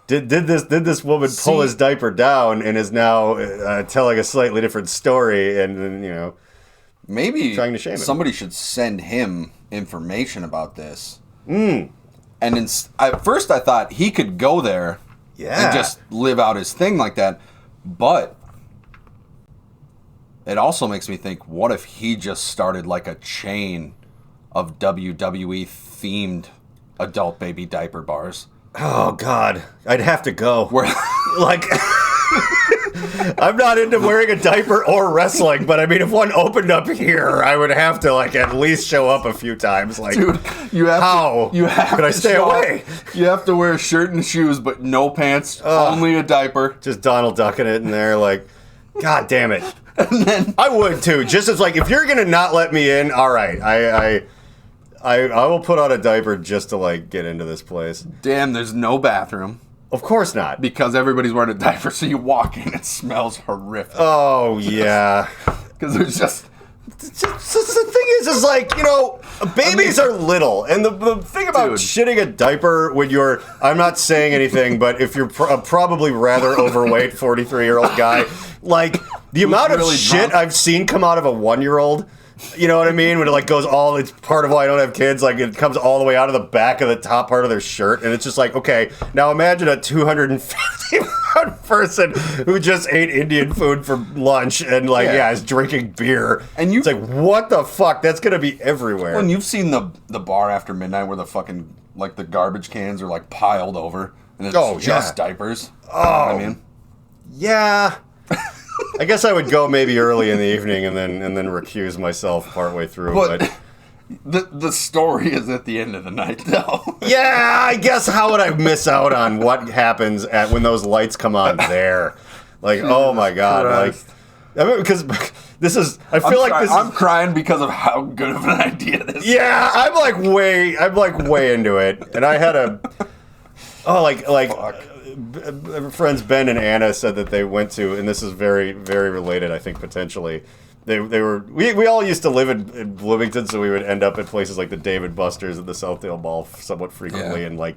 Did this woman pull his diaper down and is now telling a slightly different story, and maybe trying to shame him? Somebody should send him information about this. And at first I thought he could go there and just live out his thing like that, but it also makes me think, what if he just started like a chain of WWE themed adult baby diaper bars? Oh, God. I'd have to go. Like, I'm not into wearing a diaper or wrestling, but I mean, if one opened up here, I would have to, like, at least show up a few times. Like, dude, could I stay away? You have to wear a shirt and shoes, but no pants, only a diaper. Just Donald Ducking it in there, like, God damn it. And then I would, too. Just as, like, if you're going to not let me in, all right, I will put on a diaper just to, like, get into this place. Damn, there's no bathroom. Of course not. Because everybody's wearing a diaper, so you walk in, it smells horrific. Oh, yeah. Because there's just... The thing is like, babies are little. And the thing about shitting a diaper when you're... I'm not saying anything, but if you're a probably rather overweight 43-year-old guy, like, the amount of really shit I've seen come out of a 1-year-old... You know what I mean? When it like goes it's part of why I don't have kids. Like, it comes all the way out of the back of the top part of their shirt, and it's just like, okay, now imagine a 250-pound person who just ate Indian food for lunch and is drinking beer. And it's like, what the fuck? That's gonna be everywhere. When you've seen the bar after midnight where the fucking like the garbage cans are like piled over, and it's just diapers. Oh, you know what I mean, yeah. I guess I would go maybe early in the evening and then recuse myself partway through. But the story is at the end of the night, though. Yeah, I guess how would I miss out on what happens when those lights come on there? Like, oh my God! Christ. Like, I mean, because this is. I'm crying because of how good of an idea this is. Yeah, I'm like way into it, and I had a. Fuck. Friends Ben and Anna said that they went to, and this is very, very related, I think, potentially. We all used to live in Bloomington, so we would end up at places like the Dave & Buster's and the Southdale Mall somewhat frequently, and like,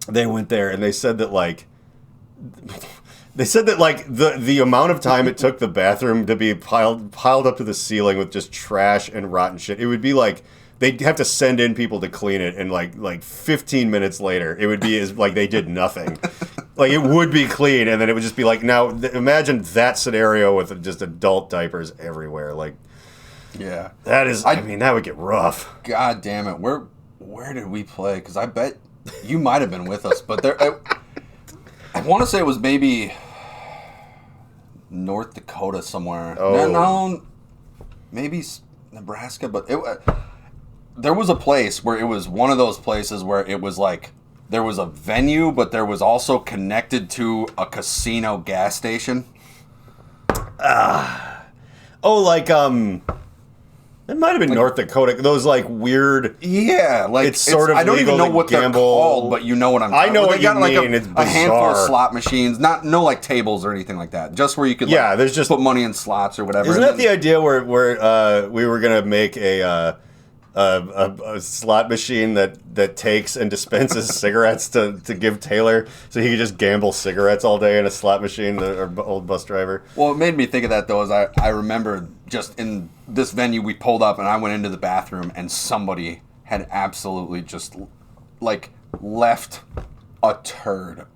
they went there and they said that like the amount of time it took the bathroom to be piled up to the ceiling with just trash and rotten shit, it would be like they'd have to send in people to clean it, and like 15 minutes later it would be as like they did nothing. Like it would be clean, and then it would just be like, now imagine that scenario with just adult diapers everywhere. Like, yeah, that is, I mean, that would get rough. God damn it, where did we play? Because I bet you might have been with us, but there, I want to say it was maybe North Dakota somewhere. Oh. No, maybe Nebraska, but there was a place where it was one of those places where it was like there was a venue, but there was also connected to a casino gas station. It might have been like, North Dakota. Those like weird. Yeah, like it's sort of. I don't even know what gamble. They're called, but you know what I'm. I know what you mean. Like it's bizarre. A handful of slot machines, no like tables or anything like that. Just where you could there's just put money in slots or whatever. Isn't that the idea where we were gonna make a slot machine that takes and dispenses cigarettes to give Taylor, so he could just gamble cigarettes all day in a slot machine, our old bus driver. Well, it made me think of that though, as I remember just in this venue we pulled up and I went into the bathroom and somebody had absolutely just like left a turd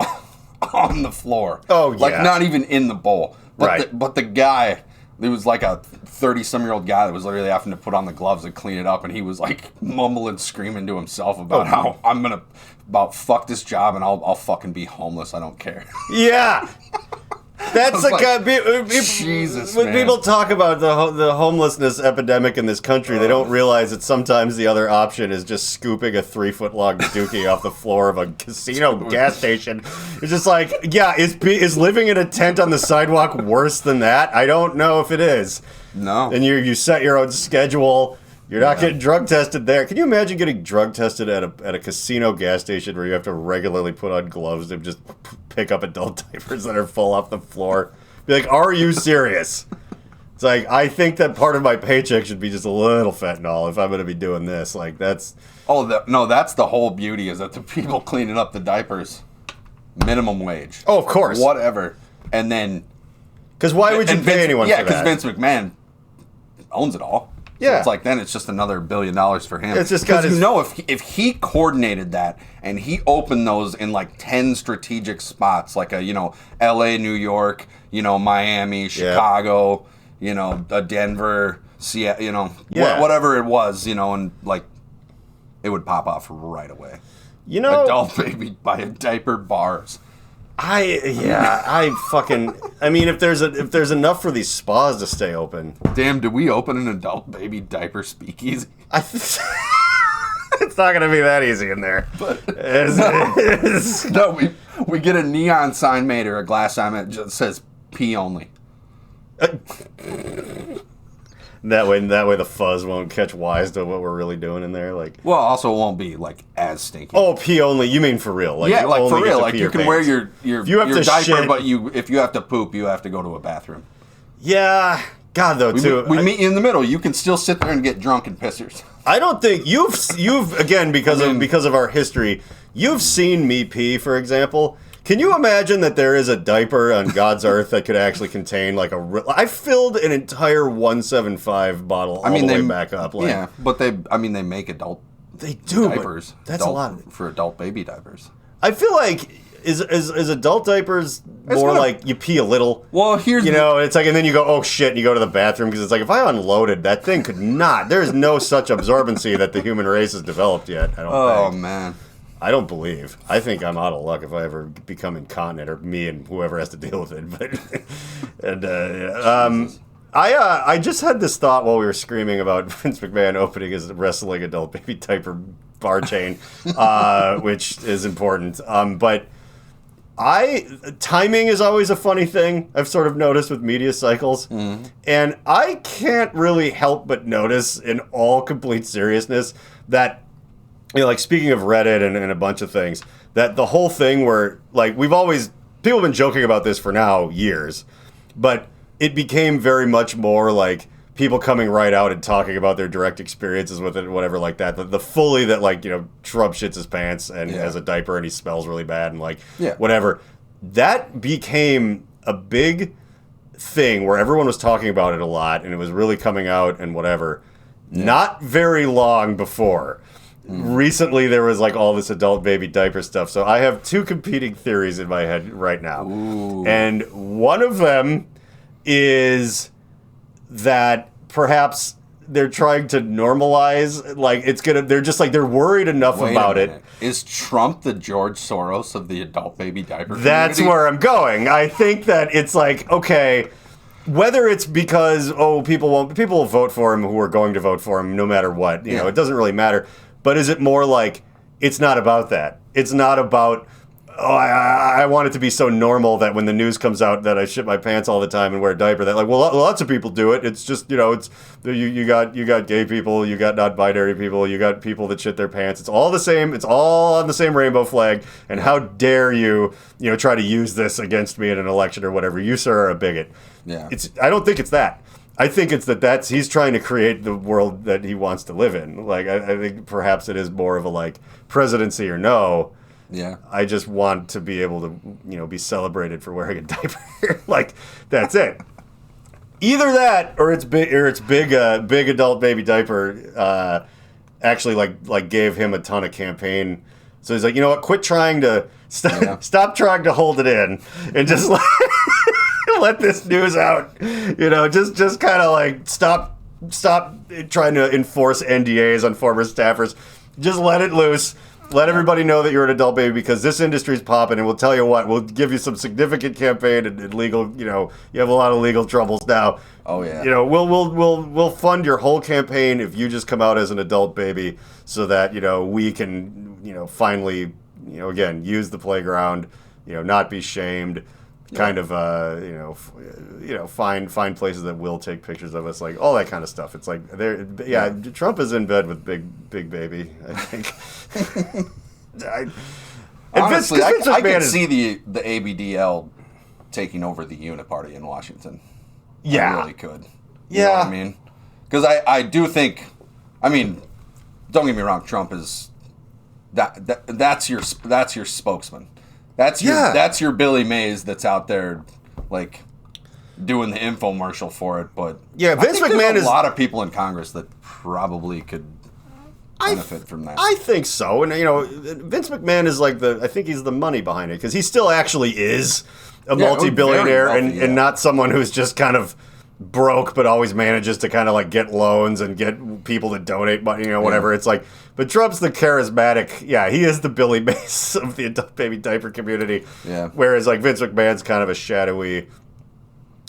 on the floor. Oh yeah. Like not even in the bowl. But right. But the guy, it was like a 30-some-year-old guy that was literally having to put on the gloves and clean it up, and he was like mumbling, screaming to himself about how I'm gonna fuck this job and I'll fucking be homeless. I don't care. Yeah. That's Jesus, when man. people talk about the homelessness epidemic in this country, they don't realize that sometimes the other option is just scooping a 3-foot-long dookie off the floor of a casino gas station. It's just like, yeah, is living in a tent on the sidewalk worse than that? I don't know if it is. No. And you set your own schedule. You're not getting drug tested there. Can you imagine getting drug tested at a casino gas station where you have to regularly put on gloves to just pick up adult diapers that are full off the floor? Be like, are you serious? It's like, I think that part of my paycheck should be just a little fentanyl if I'm going to be doing this. Like, that's... No, that's the whole beauty, is that the people cleaning up the diapers, minimum wage. Oh, of course. Whatever. And then... Because why would you pay anyone for that? Yeah, because Vince McMahon owns it all. Yeah. So it's like, then it's just another $1 billion for him. It's just got his... You know, if he coordinated that and he opened those in like 10 strategic spots, like LA, New York, Miami, Chicago, Denver, Seattle, whatever it was, and like it would pop off right away. Adult baby by diaper bars. I mean, if there's enough for these spas to stay open. Damn, did we open an adult baby diaper speakeasy? It's not gonna be that easy in there. But no, we get a neon sign made or a glass sign that just says pee only. That way the fuzz won't catch wise to what we're really doing in there. Like, well, also it won't be like as stinky. Oh, pee only? You mean for real? Like, yeah, like for real. Like you can wear your diaper, shit. but if you have to poop, you have to go to a bathroom. Yeah, God though we meet you in the middle. You can still sit there and get drunk and pissers. I don't think you've again because of our history. You've seen me pee, for example. Can you imagine that there is a diaper on God's earth that could actually contain like I filled an entire 175 bottle all the way back up. Like, yeah, but they make adult diapers. That's a lot for adult baby diapers. I feel like is adult diapers more like you pee a little. Well, it's like, and then you go, oh shit, and you go to the bathroom because it's like, if I unloaded, that thing could not. There is no such absorbency that the human race has developed yet. I don't think. Oh man. I don't believe. I think I'm out of luck if I ever become incontinent, or me and whoever has to deal with it. But I just had this thought while we were screaming about Vince McMahon opening his wrestling adult baby diaper bar chain, which is important. But timing is always a funny thing I've sort of noticed with media cycles, and I can't really help but notice, in all complete seriousness, that. Like speaking of Reddit and a bunch of things, that the whole thing where like people have been joking about this for now years, but it became very much more like people coming right out and talking about their direct experiences with it, whatever like that. The fully that like, Trump shits his pants and has a diaper and he smells really bad and like whatever. That became a big thing where everyone was talking about it a lot and it was really coming out and whatever. Not very long before. Recently, there was like all this adult baby diaper stuff. So I have two competing theories in my head right now. Ooh. And one of them is that perhaps they're trying to normalize, like they're worried enough about it. Is Trump the George Soros of the adult baby diaper community? That's where I'm going. I think that it's like, okay, whether it's because, people will vote for him who are going to vote for him no matter what, it doesn't really matter. But is it more like, it's not about that. It's not about, I want it to be so normal that when the news comes out that I shit my pants all the time and wear a diaper, that like, well, lots of people do it. It's just, it's you got gay people, you got non-binary people, you got people that shit their pants. It's all the same. It's all on the same rainbow flag. And how dare you, try to use this against me in an election or whatever. You, sir, are a bigot. Yeah. I don't think it's that. I think it's that's he's trying to create the world that he wants to live in. Like, I think perhaps it is more of a like presidency or no. Yeah. I just want to be able to, be celebrated for wearing a diaper. Like, that's it. Either that or it's big adult baby diaper actually like gave him a ton of campaign. So he's like, you know what? Quit trying to stop trying to hold it in and just let this news out. Just kind of like stop trying to enforce NDAs on former staffers. Just let it loose. Let everybody know that you're an adult baby because this industry's popping, and we'll tell you what, we'll give you some significant campaign and legal. You have a lot of legal troubles now. Oh yeah. We'll fund your whole campaign if you just come out as an adult baby, so that we can finally again use the playground, not be shamed. Kind of, find places that will take pictures of us, like all that kind of stuff. It's like Trump is in bed with big baby. I think. Honestly, I could see the ABDL taking over the unit party in Washington. Yeah, I really could. You know what I mean? Because I do think, don't get me wrong, Trump is that's your spokesman. That's your Billy Mays that's out there, like, doing the infomercial for it. But Vince McMahon there's a lot of people in Congress that probably could benefit from that. I think so, and Vince McMahon is like I think he's the money behind it because he still actually is a multi-billionaire and not someone who's just kind of broke but always manages to kind of like get loans and get people to donate money, whatever. It's like, but Trump's the charismatic, he is the Billy Mays of the adult baby diaper community. Yeah. Whereas like Vince McMahon's kind of a shadowy,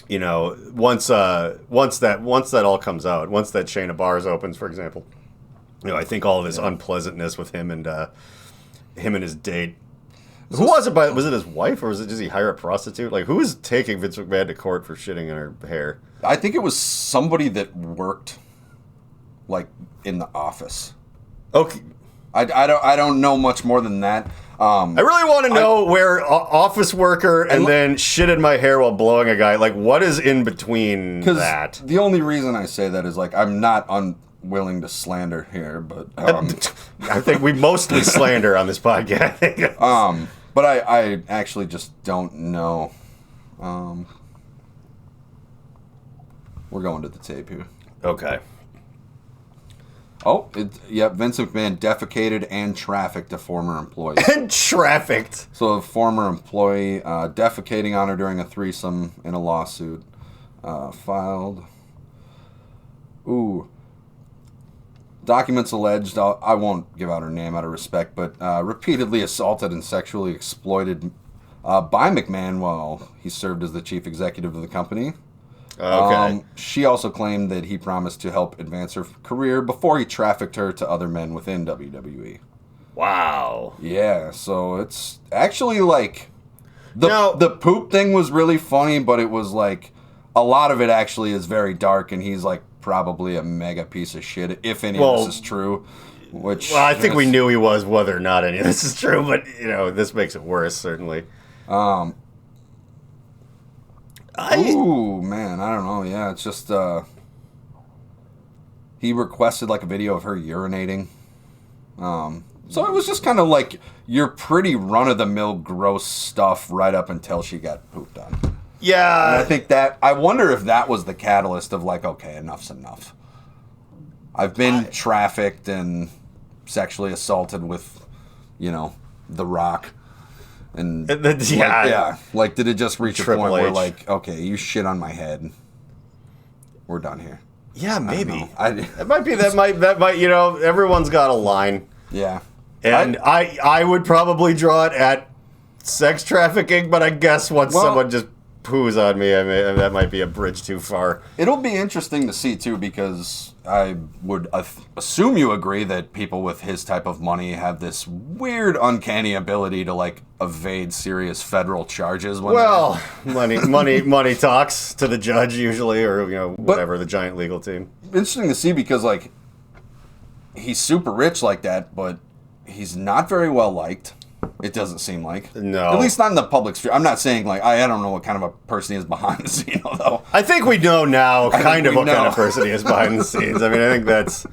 once that all comes out, once that chain of bars opens, for example, I think all of this unpleasantness with him and his date. Who was it by? Was it his wife or was it just he hire a prostitute? Like, who was taking Vince McMahon to court for shitting in her hair? I think it was somebody that worked, like, in the office. Okay. I don't know much more than that. I really want to know where office worker and then shit in my hair while blowing a guy. Like, what is in between that? The only reason I say that is, like, I'm not unwilling to slander here, but I think we mostly slander on this podcast. But I actually just don't know. We're going to the tape here. Okay. Oh, Vince McMahon defecated and trafficked a former employee. And trafficked? So a former employee defecating on her during a threesome in a lawsuit filed. Ooh. Documents alleged, I won't give out her name out of respect, but repeatedly assaulted and sexually exploited by McMahon while he served as the chief executive of the company. Okay. She also claimed that he promised to help advance her career before he trafficked her to other men within WWE. Wow. Yeah, so it's actually like the poop thing was really funny, but it was like a lot of it actually is very dark, and he's like probably a mega piece of shit if any of this is true. I think we knew he was, whether or not any of this is true, but this makes it worse, certainly. Ooh, man, I don't know. Yeah, it's just he requested like a video of her urinating. So it was just kind of like your pretty run-of-the-mill gross stuff right up until she got pooped on. Yeah. And I think I wonder if that was the catalyst of like, okay, enough's enough. I've been trafficked and sexually assaulted with, The Rock. And like, did it just reach a point where like, okay, you shit on my head. We're done here. Yeah, maybe. That might, everyone's got a line. Yeah. And I would probably draw it at sex trafficking, but I guess once someone just poos on me, that might be a bridge too far. It'll be interesting to see, too, because I would assume you agree that people with his type of money have this weird, uncanny ability to, like, evade serious federal charges. Money talks to the judge, usually, or, whatever, the giant legal team. Interesting to see because, like, he's super rich like that, but he's not very well liked. It doesn't seem like. No. At least not in the public sphere. I'm not saying, like, I don't know what kind of a person he is behind the scenes, though. I think we know now kind of what kind of person he is behind the scenes. I mean, I think that's...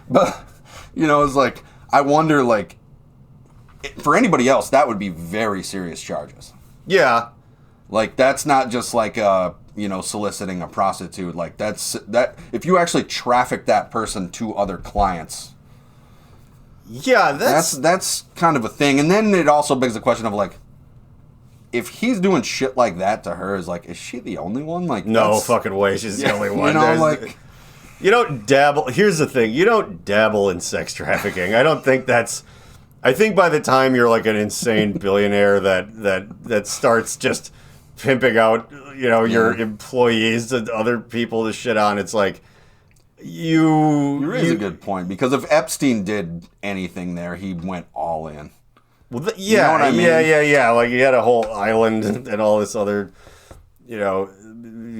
But, it's like, I wonder, like, for anybody else, that would be very serious charges. Yeah. Like, that's not just like, soliciting a prostitute. Like, that if you actually traffic that person to other clients... Yeah, that's kind of a thing. And then it also begs the question of, like, if he's doing shit like that to her, is she the only one? Like, no fucking way she's the only one. You don't dabble. Here's the thing. You don't dabble in sex trafficking. I don't think that's... I think by the time you're like an insane billionaire that starts just pimping out, your employees to other people to shit on, it's like... You raise a good point, because if Epstein did anything there, he went all in. Well, you know what I mean? Yeah. Like, he had a whole island and all this other,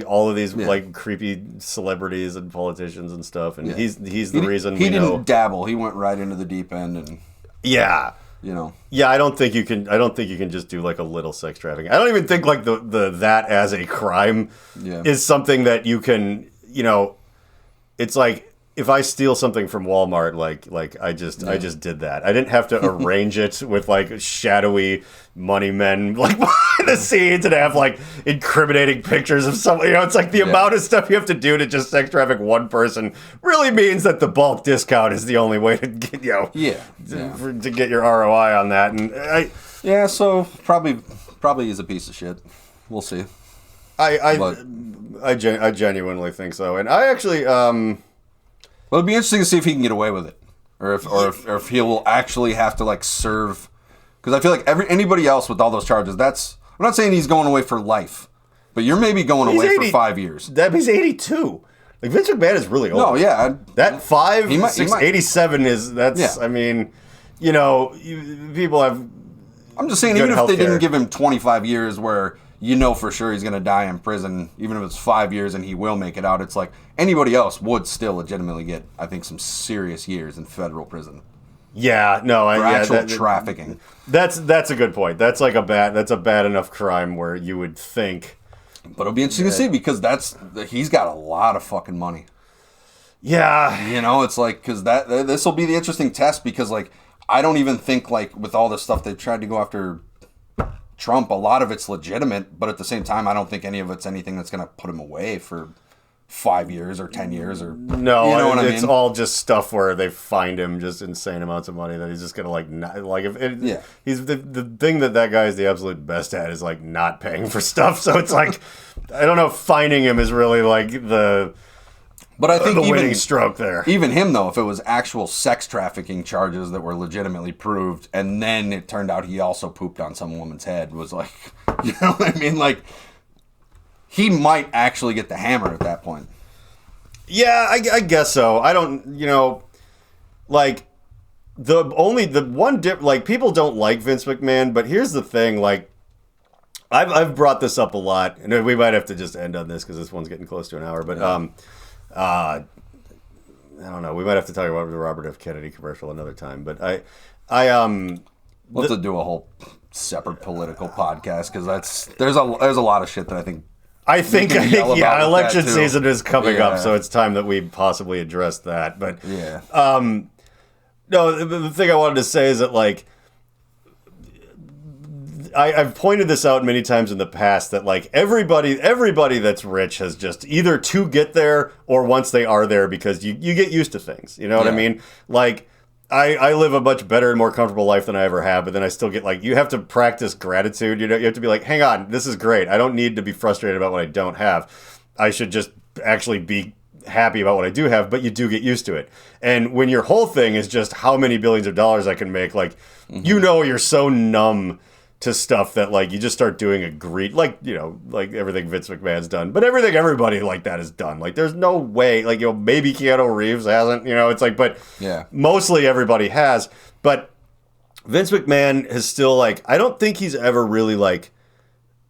all of these like creepy celebrities and politicians and stuff, and he's the reason he didn't dabble. He went right into the deep end, and yeah. I don't think you can just do like a little sex trafficking. I don't even think like the that as a crime is something that you can, it's like if I steal something from Walmart, like I just did that. I didn't have to arrange it with like shadowy money men like behind the scenes and have like incriminating pictures of someone. It's like the amount of stuff you have to do to just sex traffic one person really means that the bulk discount is the only way to get to get your ROI on that. And so probably is a piece of shit. We'll see. I genuinely think so, and I actually well, it'd be interesting to see if he can get away with it, or if he will actually have to like serve, because I feel like anybody else with all those charges, I'm not saying he's going away for life, but you're maybe going away for 5 years. That me's 82. Like, Vince McMahon is really old. No, yeah, that 87 is I mean, people have. I'm just saying, even if they didn't give him 25 years where for sure he's going to die in prison, even if it's 5 years and he will make it out, it's like anybody else would still legitimately get, I think, some serious years in federal prison. Yeah, no, for actual trafficking. That's a good point. That's like a bad enough crime where you would think. But it'll be interesting to see, because he's got a lot of fucking money. Yeah, it's like, because this will be the interesting test, because like I don't even think, like, with all this stuff they tried to go after Trump, a lot of it's legitimate, but at the same time, I don't think any of it's anything that's going to put him away for 5 years or 10 years or... No, it's all just stuff where they find him just insane amounts of money that he's just going to, like, not, like, he's the thing that guy is the absolute best at is, like, not paying for stuff, so it's like, I don't know if finding him is really, like, the... But I think the winning stroke there. Even him, though, if it was actual sex trafficking charges that were legitimately proved, and then it turned out he also pooped on some woman's head, was like, you know what I mean? Like, he might actually get the hammer at that point. Yeah, I guess so. I don't, like, like, people don't like Vince McMahon, but here's the thing, like, I've brought this up a lot, and we might have to just end on this because this one's getting close to an hour, but, I don't know. We might have to talk about the Robert F. Kennedy commercial another time. But we'll have to do a whole separate political podcast, because there's a lot of shit that I think I think, election season is coming up, so it's time that we possibly address that. But no, the thing I wanted to say is that, like, I've pointed this out many times in the past that, like, everybody that's rich has just either to get there or once they are there, because you get used to things. You know what I mean? Like, I live a much better and more comfortable life than I ever have, but then I still get, like, you have to practice gratitude. You know, you have to be like, hang on, this is great. I don't need to be frustrated about what I don't have. I should just actually be happy about what I do have, but you do get used to it. And when your whole thing is just how many billions of dollars I can make, like, you know, you're so numb to stuff that, like, you just start doing like, you know, like everything Vince McMahon's done, but everything everybody like that has done. Like, there's no way, like, you know, maybe Keanu Reeves hasn't, you know, it's like, but mostly everybody has. But Vince McMahon has still, like, I don't think he's ever really, like,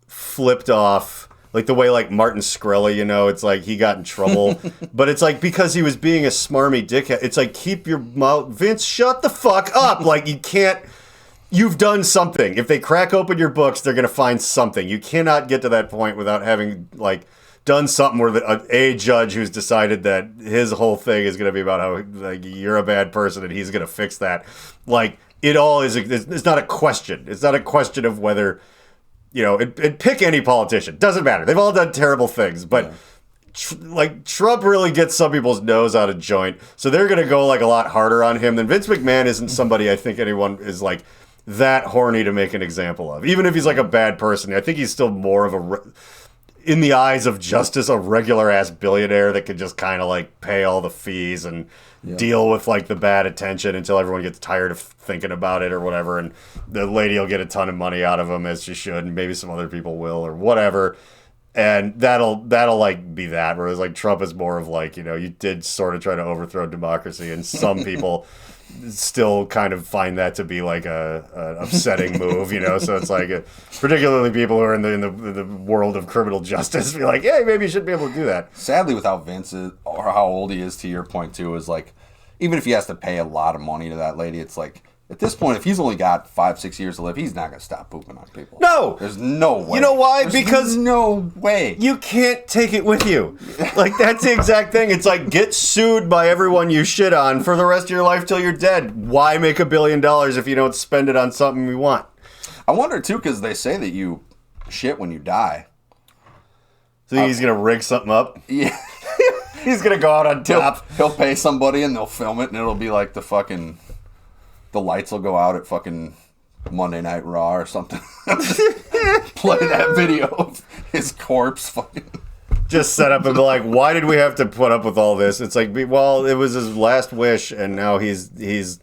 flipped off, like, the way, like, Martin Shkreli, you know, it's like he got in trouble, but it's like because he was being a smarmy dickhead. It's like, keep your mouth, Vince, shut the fuck up. Like, you can't. You've done something. If they crack open your books, they're going to find something. You cannot get to that point without having, like, done something where a judge who's decided that his whole thing is going to be about how, like, you're a bad person and he's going to fix that. Like, it all is, it's not a question. It's not a question of whether, you know, pick any politician. Doesn't matter. They've all done terrible things, but like, Trump really gets some people's nose out of joint. So they're going to go, like, a lot harder on him than Vince McMahon isn't somebody I think anyone is, like, that horny to make an example of. Even if he's, like, a bad person, I think he's still more of in the eyes of justice, a regular ass billionaire that could just kind of, like, pay all the fees and deal with, like, the bad attention until everyone gets tired of thinking about it or whatever, and the lady will get a ton of money out of him, as she should, and maybe some other people will or whatever. And that'll like be that, whereas, like, Trump is more of, like, you know, you did sort of try to overthrow democracy, and some people still kind of find that to be, like, an upsetting move, you know. So it's like, particularly people who are in the world of criminal justice, be like, hey, maybe you should be able to do that. Sadly, without Vince, or how old he is, to your point too, is like, even if he has to pay a lot of money to that lady, it's like, at this point, if he's only got 5-6 years to live, he's not going to stop pooping on people. No! There's no way. You know why? There's because no way. You can't take it with you. Like, that's the exact thing. It's like, get sued by everyone you shit on for the rest of your life till you're dead. Why make $1 billion if you don't spend it on something you want? I wonder, too, because they say that you shit when you die. So he's going to rig something up? Yeah. He's going to go out on top. He'll pay somebody and they'll film it, and it'll be like the lights will go out at fucking Monday Night Raw or something. Play that video of his corpse fucking. Just set up and be like, why did we have to put up with all this? It's like, well, it was his last wish, and now he's dead.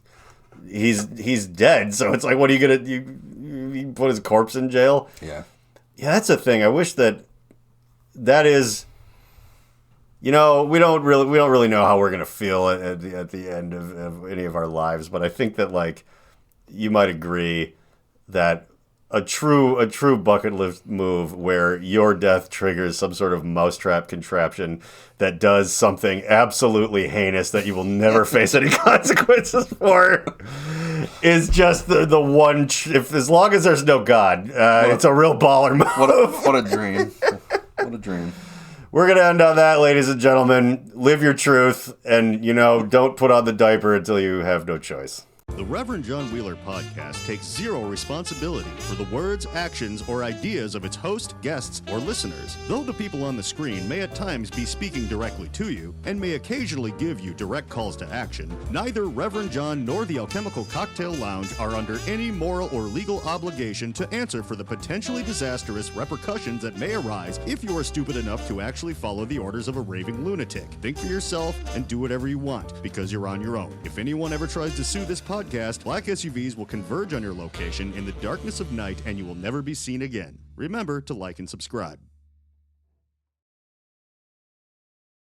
So it's like, what are you gonna you put his corpse in jail? Yeah. Yeah, that's the thing. I wish that is. You know, we don't really know how we're gonna feel at the end of any of our lives, but I think that, like, you might agree that a true bucket list move where your death triggers some sort of mousetrap contraption that does something absolutely heinous that you will never face any consequences for is just the one. If as long as there's no God, it's a real baller move. What a dream! What a dream! We're going to end on that, ladies and gentlemen. Live your truth, and, you know, don't put on the diaper until you have no choice. The Reverend John Wheeler podcast takes zero responsibility for the words, actions, or ideas of its host, guests, or listeners. Though the people on the screen may at times be speaking directly to you and may occasionally give you direct calls to action, neither Reverend John nor the Alchemical Cocktail Lounge are under any moral or legal obligation to answer for the potentially disastrous repercussions that may arise if you are stupid enough to actually follow the orders of a raving lunatic. Think for yourself and do whatever you want, because you're on your own. If anyone ever tries to sue this podcast, black SUVs will converge on your location in the darkness of night and you will never be seen again. Remember to like and subscribe.